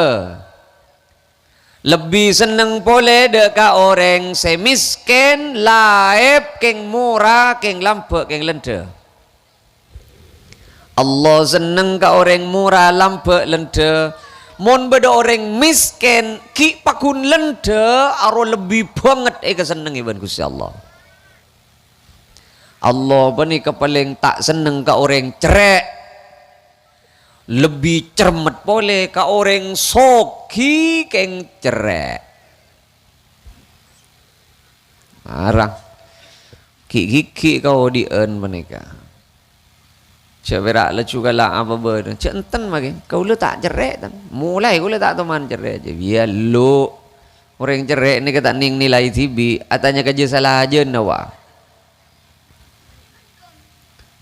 lebih seneng boleh dek ka orang semiskin laib keng murah keng lampe keng lende Allah seneng ka orang murah lampe lende mon beda orang miskin ki pakun lende aro lebih banget keseneng iban Gusti Allah Allah bani paling tak seneng ka orang cerek lebih cermet boleh ka orang soki keng cerek marah ki kau dien menikah cak berak lecu galak apa ber cak enten makin kau le tak cerek tan mulai kau le tak teman cerek je biar lu orang cerek ni kata ning nilai tibi atanya kerja salah aja nawa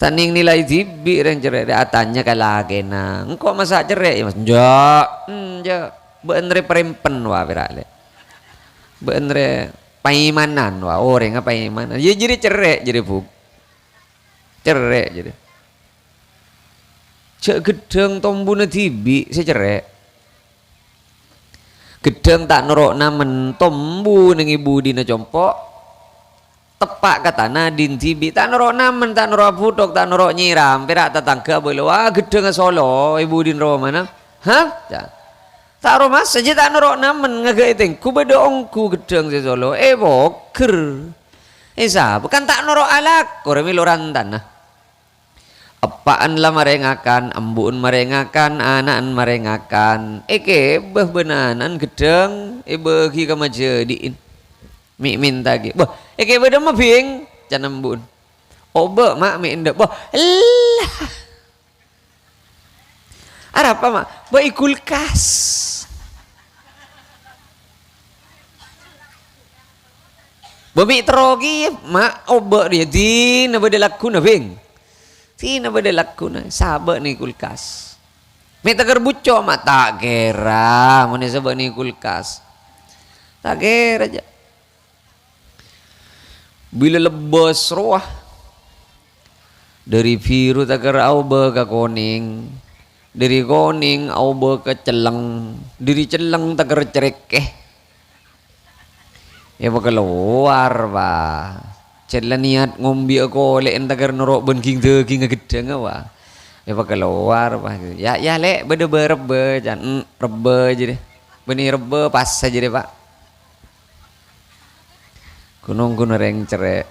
taning nilai tibi orang cerek atanya kalah kena engkau masa cerek ya mas ja bener perempen wa berak le bener paimanan wa orang apa paimanan ya jadi cerek jadi buk cerek jadi cek gedeng tombuna tibi saya cerek gedeng tak norok namen tombu neng ibu dina compok tepak katana din tibi tak norok namen tak norok putok tak norok nyiram perak tetangga boleh wah gedeng Solo ibu din roh mana hah tak roh mas saja tak norok namen ngagak iteng ku beda ongku gedeng si Solo boker sah bukan tak norok alak koremi loran tanah apaan lah marengakan embun marengakan anaan marengakan beh benanan gedeng bagi ka majediin mi minta ge bah beda mah bing can embun obe mak mi indak bah lah arah apa mak bah kulkas Bami terogi mak obak dia tina bade laku na bing. Tina bade laku na sabak ni kulkas. Me tagar buco mak tak kira mana sabak ni kulkas. Tak kira aja. Bila lebas roh dari biru tagar auba ke kuning, dari kuning auba ke celeng, dari celeng tagar cerekeh. Ya bakal keluar bah. Celah niat ngombi aku oleh tagar norok benking daging gedeng apa. Ya bakal keluar bah. Ya lek bede berebe jan rebe aja deh. Beni rebe pas aja deh pak. Gunung reng cerek.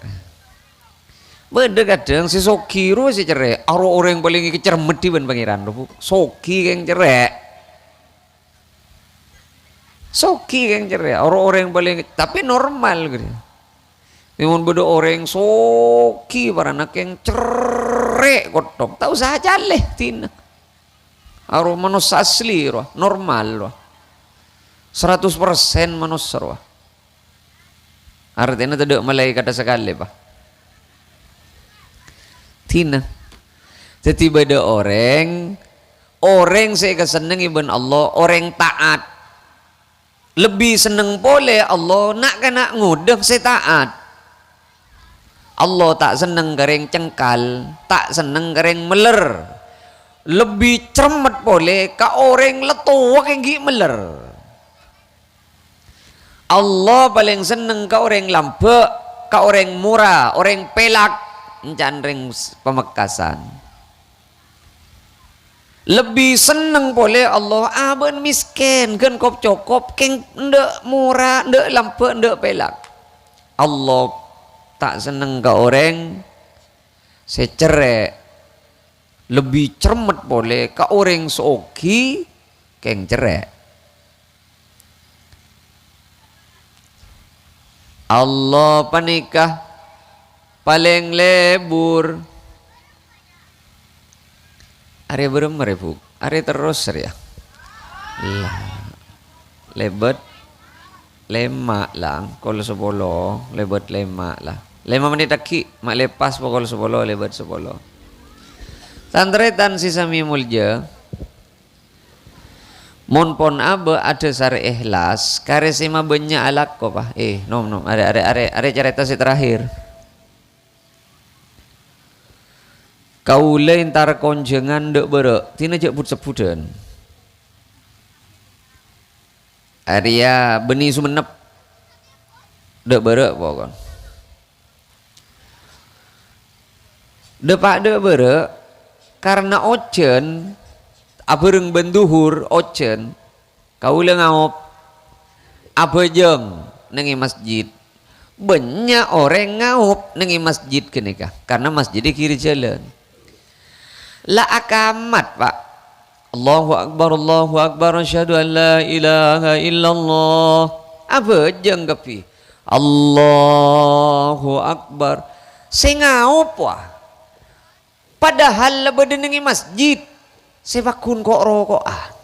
Beda kadang si Soki ru si cerek. Aro orang paling kecermet di ban pangeran ru. Soki yang cerek. Soki yang cerek. Aro orang paling tapi normal gitu. Memang beda orang Soki para anak yang cerek kotok. Tahu saja leh tina. Aro manusia asli ru. Normal ru. 100% manusia ru. Artinya tidak malaikat sekali pak. Tina. Jadi beda orang saya keseneng ibn Allah, orang taat. Lebih seneng boleh Allah nak kena ngudek saya taat. Allah tak seneng kering cengkal, tak seneng kering meler. Lebih cermat boleh ka orang letuak yang gi meler. Allah paling seneng ka orang lambe, ka orang murah, orang pelak, ring pemekasan. Lebih seneng boleh Allah aben miskin, kan kop cokop, keng ndek murah, ndek lambe, ndek pelak. Allah tak seneng ka orang secerek. Lebih cermat boleh ka orang seoki, keng cerek. Allah panikah paling lebur. Are beremar bu, are terus ya. Lebet lema lang, kalau 10 lebet lema lah. 5 menit lagi, mak lepas pokok 10 lebet 10. Tantretan sisa mulja. Mon pon abe ada sare ikhlas kare sema banyak alak ko pa nom are cerita si terakhir kau lain tar konjengan dek berek tina jak put sebudan area beni sumenep dek berek pokon depak dek berek karena ojen abereng benduhur ocen kau ngawop abejeng nengi masjid banyak orang ngawop nengi masjid kenikah karena masjid di kiri jalan la akamat pak Allahu akbar asyhadu an la ilaha illallah abejeng kepi Allahu akbar sing ngawop wah padahal lebede nengi masjid sebakun kok rokokan.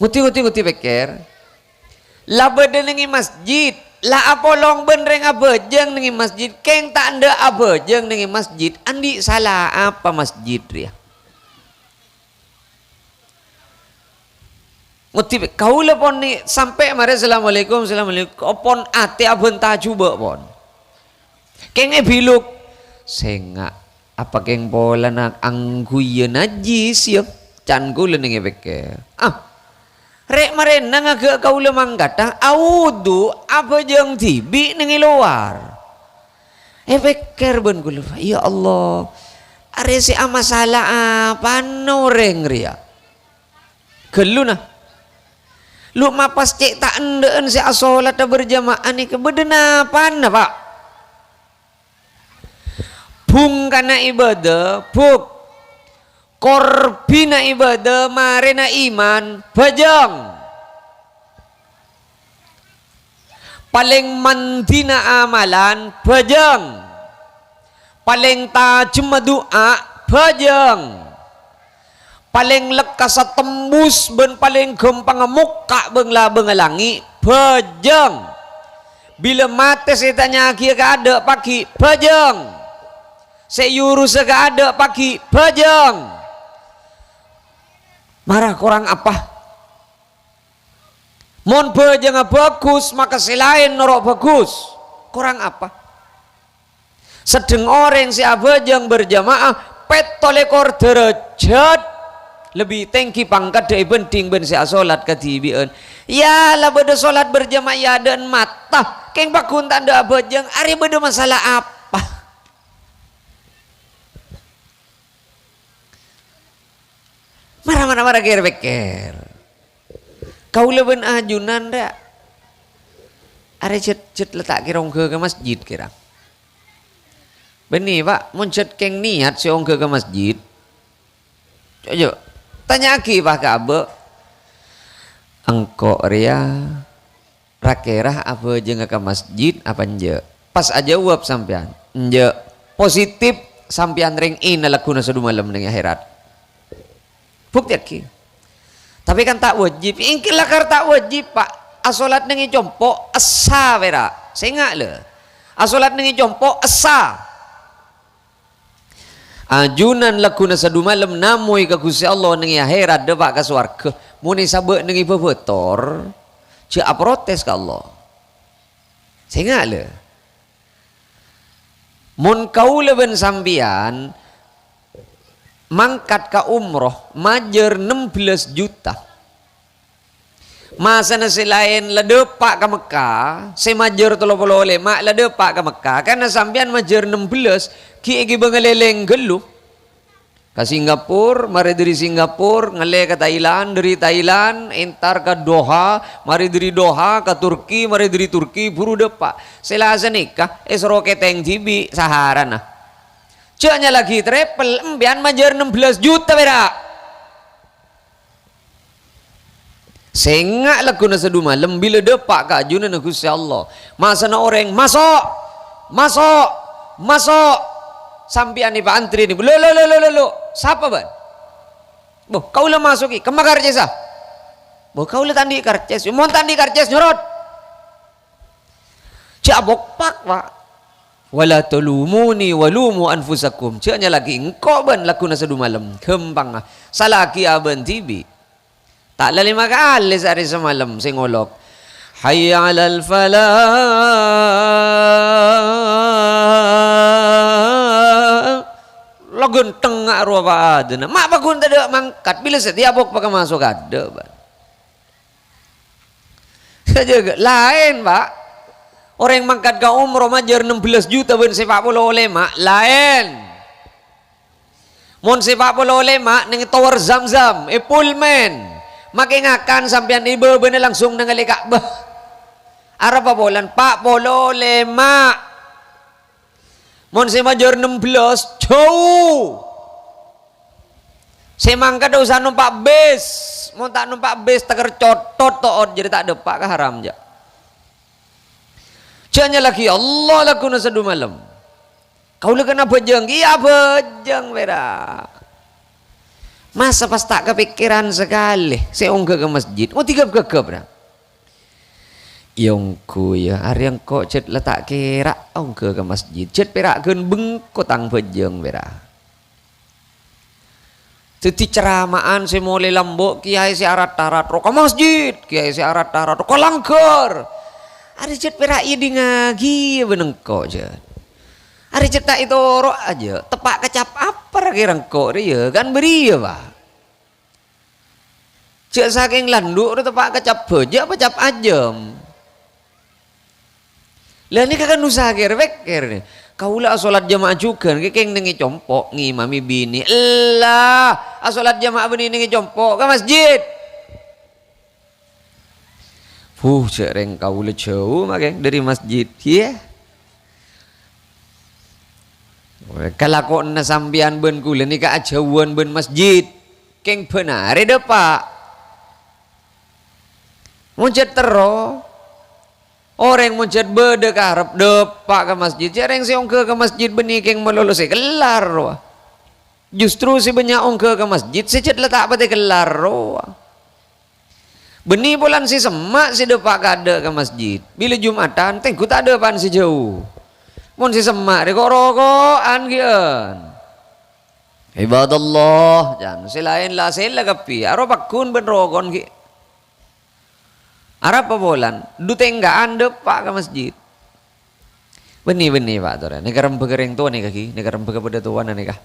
Nguti pikir. La bede nengi masjid, la apolong benreng abejeng nengi masjid, keng tak anda abejeng nengi masjid, andi salah apa masjid dia. Nguti kau lepon ni sampai mari assalamualaikum opon ate abon tajuba pon. Keng biluk sengak apa keng pola nak angguya najis ya can gula nengi beke rek marena ngagak kau lemang kata audu apa jeng tibi nengi luar beker ben gula ya Allah are si masalah apa noreng ria geluna lu mapas cek tak endeen si asolat berjamaah ni kebedena pana pak bung kana ibadah buk korbina ibadah marena iman bajang paling mandina amalan bajang paling tajem doa bajang paling lekas tembus ben paling gampang muka bengla bengalangi bejeng. Bila mati saya tanya kia ke ada pagi bejeng. Saya urus ke ada pagi bejeng. Marah korang apa? Mon bejeng bagus maka selain norok bagus. Korang apa? Sedeng orang si bejeng berjamaah petolekor derajat lebih tinggi pangkat dari penting ben si salat ketibian. Ya lah beda solat berjamaah ya dan mata keng bakun tanda bejeng ari beda masalah apa? Marah ger-beker. Kau leben ajunan dak. Are cet letak kirong ke masjid kira. Beni pak, mun cet keng niat si ong ke masjid. Coba tanya aki pak kabe. Engkau ria rakerah apa je ke masjid apa nje. Pas aja uap sampean. Nje positif sampean ring in lakuna sadu malam ning akhirat. Bukti aki. Tapi kan tak wajib. Ingkil lakar tak wajib pak. Asolat nengi jompo asa vera. Sengak le. Asolat nengi jompo asa. Ajunan lakuna sadu malam namoi ka Gusti Allah nengi akhirat depak ka swarga. Muni sabek nengi bebetor. Cek protes ka Allah. Sengak le. Mun kaula ben sambian mangkat ka umroh majer 16 juta. Masa nasi lain ledepak ke Mekah, saya majer 35 ledepak ke Mekah, karena sampean majer 16, ki bengeleleng gelu. Ke Singapura, mari dari Singapura, ngele ke Thailand, dari Thailand, entar ke Doha, mari dari Doha ke Turki, mari dari Turki, buru depak. Selasa nikah, roket yang tibi, Sahara nah. Caknya lagi travel, embian majer 16 juta berak. Sengak laku na sadu malam bila depak ka ajunan na Gusti Allah. Masa na orang masuk sampian ni pak antri ni. Lo siapa ban? Boh kau lah masuki kemak karces ah. Boh kau lah tandi karces. Mau tandi karces nyorot. Cak bokpak pak. Wala tulumuni walumu anfusakum. Caknya lagi engkau ban laku na sadu malam. Kembang ah. Salaki aban tibi. Tak lah 5 kali sehari semalam saya ngolok. Hayya 'alal falah. Lagun tengah rupa ada. Mak bakun tak mangkat bila setiap bok pakai masuk ada. Saja lain pak. Orang yang mangkat ke umroh majar 16 juta ben sepak bola oleh mak lain. Mon sepak bola oleh mak ning tower Zam-Zam, Pullman. Makin akan sampean ibu bener langsung nengali Ka'bah. Arab bolan pak polo lema. Mon si major 16 jauh. Si mangka do usah numpak bis. Mon tak numpak bis teker cotot toot jadi tak depak ke haram ja. Janya lagi Allah laku na sadu malam. Kau lu kena bejeng, iya bejeng beda. Masa pas tak kepikiran sekali saya ongke ke masjid mau 3 gegep dah yongku ya hari yang kok cet letak kira ongke ke masjid cet perakeun bengkotang bejeng bera teti ceramaan saya mulai lambok kiai si arat-arat rok masjid kiai si arat-arat rok langgar hari cet perak iya di ngagi beneng kok cet hari cetak itu rok aja tepak kecap apa kira kok dia kan beri ya pak cek saking landuk tepak kecap beja apa cap ajem lah ini kakak nusa kir nih kaulah sholat jamaah juga kekeng nengi compok ngimami bini lah sholat jamaah bini nengi compok ke masjid cek reng kaulah jauh makanya dari masjid ya kalau kok na sambian ben kula ni ka ajauan ben masjid keng benar ada pak muncet tero orang muncet beda ka harap depak ke masjid jarang si ongke ke masjid beni keng melulus kelar wah justru si banyak ongke ke masjid si cet letak pati kelar wah Beni bulan si semak si depak kada ke masjid. Bila Jumatan tengku tak ada pan si jauh. Mun si semak de kok rokokan kian. Ibadallah jan si lain lah sela kapi. Aro pakun ben rokon ki. Arab apa bulan? Du tenggaan depak ke masjid. Beni Pak tuan. Negara begereng tuan ni kaki. Negara beger tuan ni kah.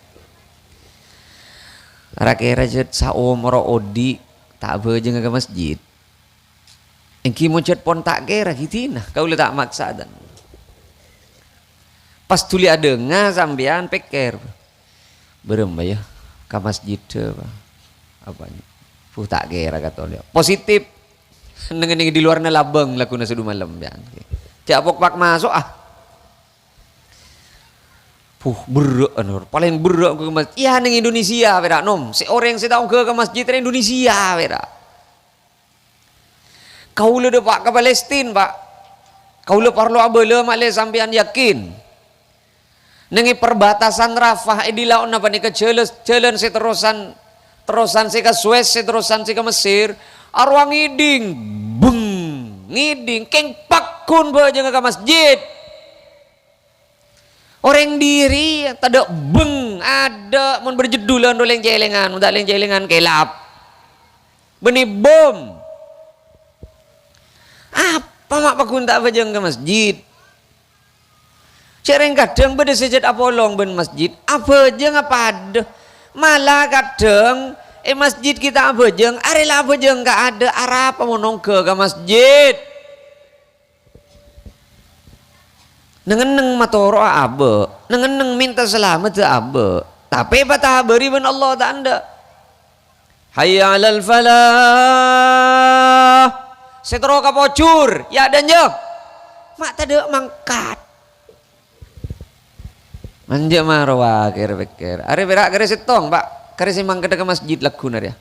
Kira jet saom ro odi tak bejeng ke masjid. Engki muncet pon tak kira kitina. Kau le tak maksa dan. Pas tuli ada nga sambian peker. Berem ya ke masjid apa ni. Pu tak kira kata dia. Positif. Dengan di luar na labang laku na sedu malam ya. Cak pok pak masuk ah. Berat anur, paling berat ke masjid. Iya neng Indonesia berak nom. Seorang saya tahu ke masjid neng Indonesia berak. Kau le pak ke Palestin pak. Kau le parlo abele makle sampean yakin. Nengi perbatasan Rafah di laut apa ni ke jalan terusan se ke Suez terusan se ke Mesir. Arwang ngiding, beng ngiding, keng pakun baja ke masjid. Orang diri tak ada beng ada mun berjedulan do leng jelengan udah leng jelengan kelap benih bom apa mak pakun tak bajang ke masjid cereng kadang beda sejat apolong ben masjid apa jeng apa ada malah kadang masjid kita apa jeng arela apa jeng gak ada arah apa mau nongke ke masjid. Nengeneng matoro abe, nengeneng minta selamat abe. Tapi patah beri ben Allah tak anda. Hayya 'alal falah. Setro kapocur, ya dan je. Mak tade mangkat. Manja marwa kira-kira. Are berak kare setong, Pak. Kare simang ke masjid laku na dia.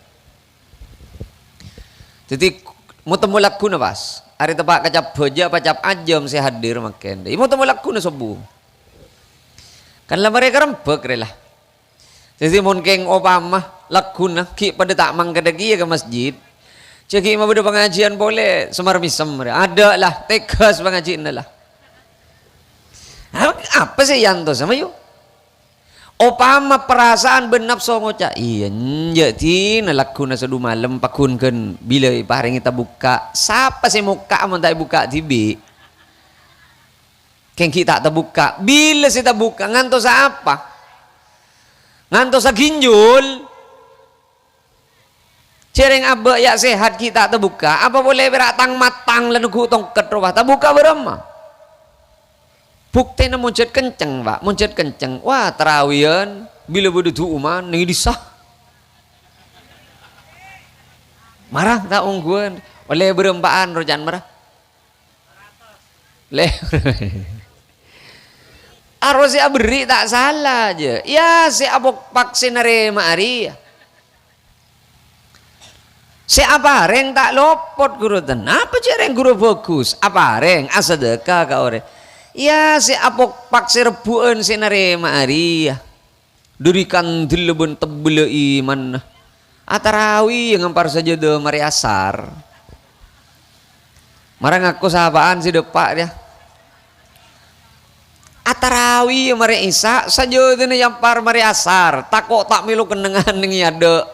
Jadi mau temu laku na pas. Hari tepak kacap beja pacap ajam saya hadir makan. Imo temu laku na sobu. Kan lah mereka rempek rela. Jadi mungkin Obama laku na ki pada tak mangkadagi ke masjid. Ceki mau beda pengajian boleh semar misem. Ada lah tegas pengajian lah. Apa sih yang tu sama yuk? Opama perasaan benapso ngoca iya jadi nalaku na sedu malam pakun kan bila paring kita buka siapa sih muka amun tak buka tibi keng kita tak buka bila kita buka ngantos apa ngantos sa ginjul cereng abe ya sehat kita tak buka apa boleh beratang matang lalu tongket robah tak buka berema. Bukti na muncet kenceng pak, muncet kenceng. Wah terawian bila bodoh tu uman nih disah. Marah tak ungguan, oleh berempaan rojan marah. Leh. Arwah si beri tak salah aja. Ya si abok vaksin hari mari. Si apa reng tak lopot guru ten. Apa cereng guru fokus? Apa reng asadeka ka ore. Ya si apok paksi rebuan si narema ari durikan dilebun tebele iman atarawi yang ngempar saja de mari asar marang aku sahabaan si depak dia atarawi mari isa saja de yampar mari asar takok tak milu kenengan ning ada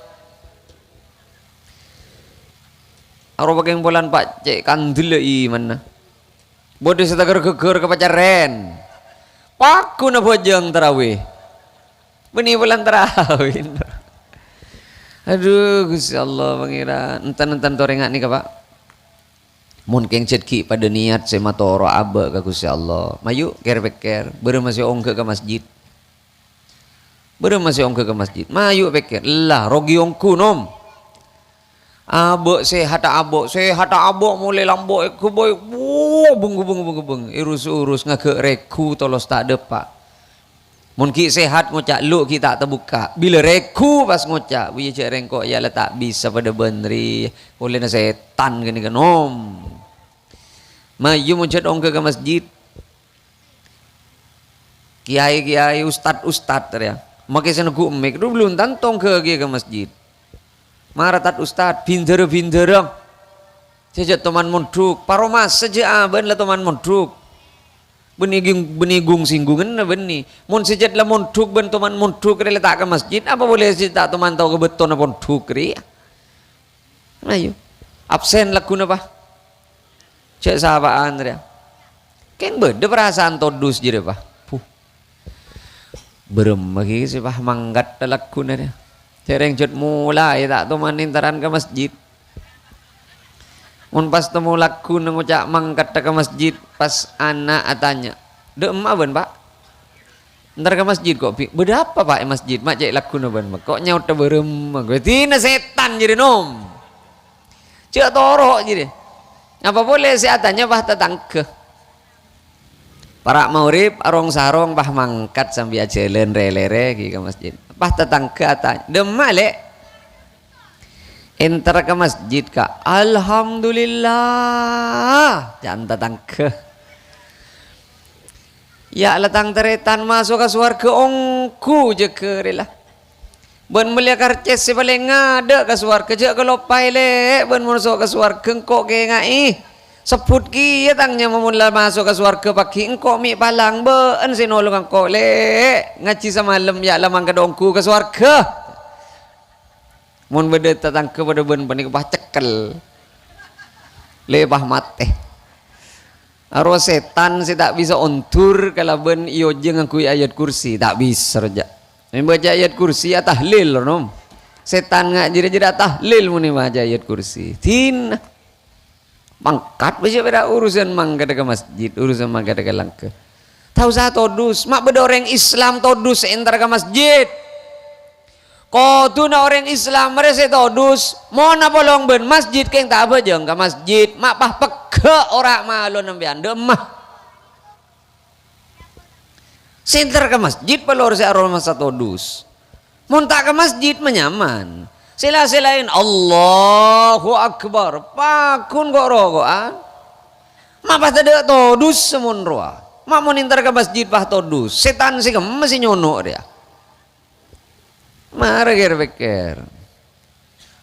aro bageng bulan pak cek kandile iman bodoh setagar geger ke pacaren paku na bojang tarawih beni bulan tarawih aduh Gusti Allah pangeran enten-enten torengan ni ka Pak mun keng cetki pada niat sematoro abe ka Gusti Allah mayu ker-beker beureum masih ongke ke masjid beureum masih ongke ke masjid mayu beker lah rogi ongku nom abok sehat abok mulai lambok ku boy bung urus ngake reku tolos tak ada pak mun ki sehat ngocak lu kita terbuka bila reku pas ngocak biya cereng kok ya tak bisa pada benri oleh na setan gini kan om mayu muncet ongke ke masjid kiai ustad ya makai sana ku emek belum tantong ke masjid maratat ustad binder Sejak teman munduk, paromas saja ben lah teman munduk. Benigung singgungan na beni. Mun sejak lah munduk ben teman munduk rela tak ke masjid, apa boleh sejak teman tahu ke beton na munduk ri. Ayo. Absen laku na pa. Cek sahabaan dia. Kan beda perasaan todus jadi pa. Puh. Berem lagi si pa manggat laku na dia. Cereng cut mulai tak teman intaran ke masjid. Mun pas temu laku ngucak mangkat ke masjid pas anak tanya, "De emak ben, Pak?" Ntar ke masjid kok, "Beda apa, Pak, masjid?" Mak cek laku na ben, kok nyaut berem, gue tina setan jadi nom. Cek torok jadi. Apa boleh si atanya bah tetangke. Para maurib arong sarong bah mangkat sambil jalan relere ke masjid. Bah tetangke atanya, "De emak lek." Enter ke masjid kak, alhamdulillah, jangan datang ke. Ya latang teretan masuk ke suarga ongku je ke rela. Ben mulia karces si paling ngada ke suarga je ke lopai le. Ben masuk ke suarga engkau ke ngai. Sebut ki tangnya memula masuk ke suarga pagi engkau mi palang ben sinolong engkau le. Ngaji semalam ya lamang ke dongku ke suarga. Mun beda tatang ke pada ben panik bah cekel lebah mate aro setan si tak bisa ontur kalau ben iyo jeung ngakui ayat kursi tak bisa saja baca ayat kursi ya tahlil nom setan ngak jadi tahlil muni baca ayat kursi tin mangkat bisa beda urusan mangkat ke masjid urusan mangkat ke langke tahu sa todus mak beda orang Islam todus entar ke masjid. Kau tu na orang Islam mereka todus mau na polong ben masjid keng tak apa jeng ke masjid mak pah peke orang malu nampian demah sinter ke masjid pelor si arol masa todus mau tak ke masjid menyaman sila-silain Allahu Akbar pakun kok rokoan mak pah tidak todus semun roa mak mau ninter ke masjid pah todus setan sih masih nyono dia. Mara ger-beker.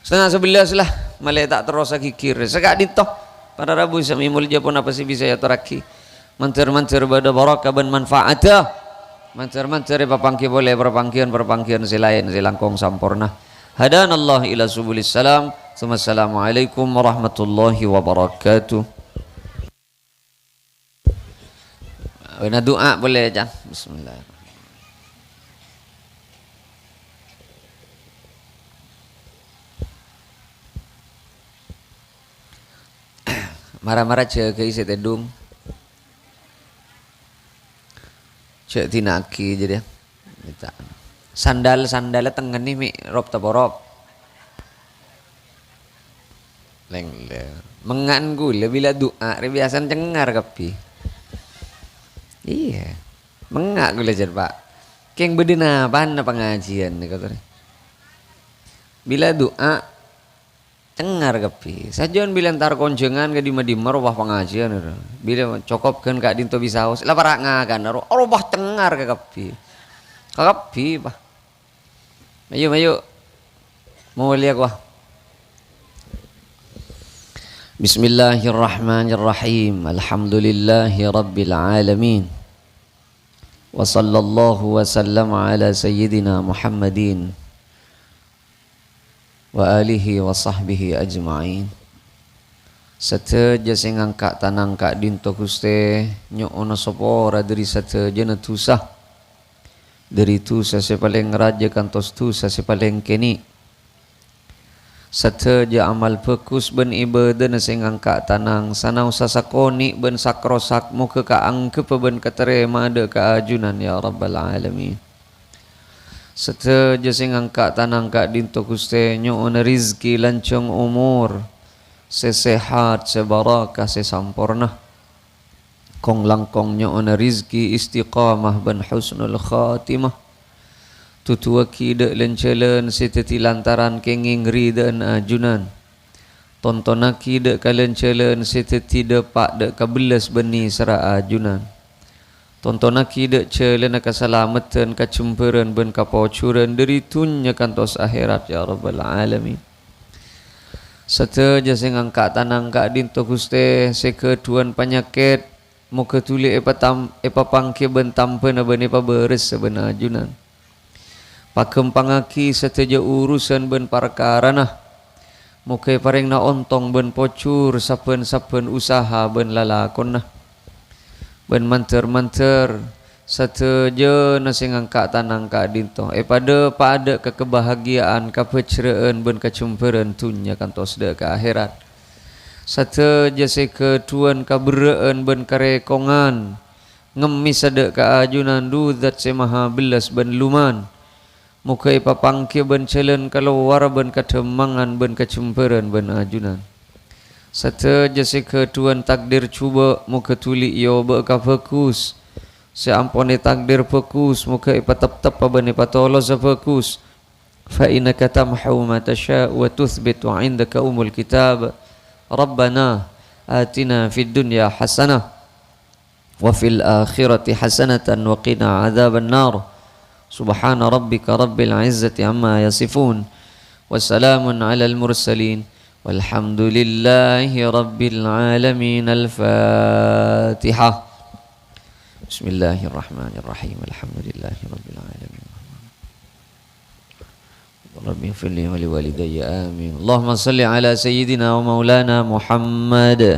Setengah 11 lah, malay tak terus kikir. Sekak dito, para Rabu sami mulja pun apa sih bisa ya teraki. Mancer-mancer bada baraka ban manfaatah. Mancer-mancer papangki boleh perpangkian selain silangkong sampurna. Hadanallah ila subulis salam. Assalamualaikum warahmatullahi wabarakatuh. Wena doa boleh aja. Bismillah. Marah-marah cek ke isi tedung cek tinaki jadi sandal tengen nih mi rob taporop leng mengan gula bila doa biasan cengar kapi iya mengak gula jar pak keng bedena pan pengajian nih kata bila doa cengar kapi sajon bilang tar konjengan ke dimar wah pengajian bila cokop kan kak dinto bisa haus lah parak ngakan wah cengar ke kapi bah ayo mau lihat wah Bismillahirrahmanirrahim alhamdulillahi rabbil alamin wa sallallahu wa sallam ala sayyidina Muhammadin wa alihi wa sahbihi ajma'in. Sateja sing angkat tanang kak dinto kuste nyoona sopora dari sateja na tusah dari tusah se paling raja kantos tusah se paling keni sateja amal pekus ben ibadah na sing angkat tanang sanau sasakoni ben sakrosak muka kaangke ben katerema de kaajunan ya rabbal alamin. Sateja sing angkat tanang kak dinto kuste nyoona rizki lancong umur sesehat sebarakah sesampurna kong langkong nyoona rizki istiqamah ban husnul khatimah tutua kide lencelen seteti lantaran kenging ridan ajunan tontona kide kalencelen seteti depak de kabelas beni sera ajunan tontona kide celena keselamatan kecemperan ben kapocuran dari tunya kantos akhirat ya rabbal alamin. Sateja sing angkat tanang kak dinto Guste sekeduan penyakit muka tuli epa pangke bentampen abani pa beres sabana ajunan. Pakem pangaki sateja urusan ben perkara nah. Muka paring na ontong ben pocur sapen usaha ben lalakon nah. Ben manter sateja na sing angkat tanang kak dinto pada kekebahagiaan kapecreen ben kacumperan tunya kantos de ke akhirat. Sateja sekeduan kabereen ben karekongan ngemis ada keajunan dudat semaha belas ben luman. Muka ipapangki ben celen keluar ben kademangan ben kacumperan ben ajunan. Sateja sekeduan takdir cuba muka tuli iyo ka fokus. Seampone takdir fokus muka ipatap-tap ben ipatolos fokus. Fa innaka tamhu ma tasha wa tuthbitu 'indaka umul kitab. Rabbana atina fid dunya hasanah wa fil akhirati hasanatan wa qina adzaban nar. Subhana rabbika rabbil izzati amma yasifun. Wassalamun alal mursalin. Walhamdulillahi rabbil alamin. Al-Fatihah. Bismillahirrahmanirrahim. Alhamdulillahi rabbil alamin. Rabbi ighfirli wa liwalidayya amin. Allahumma salli ala sayyidina wa maulana Muhammad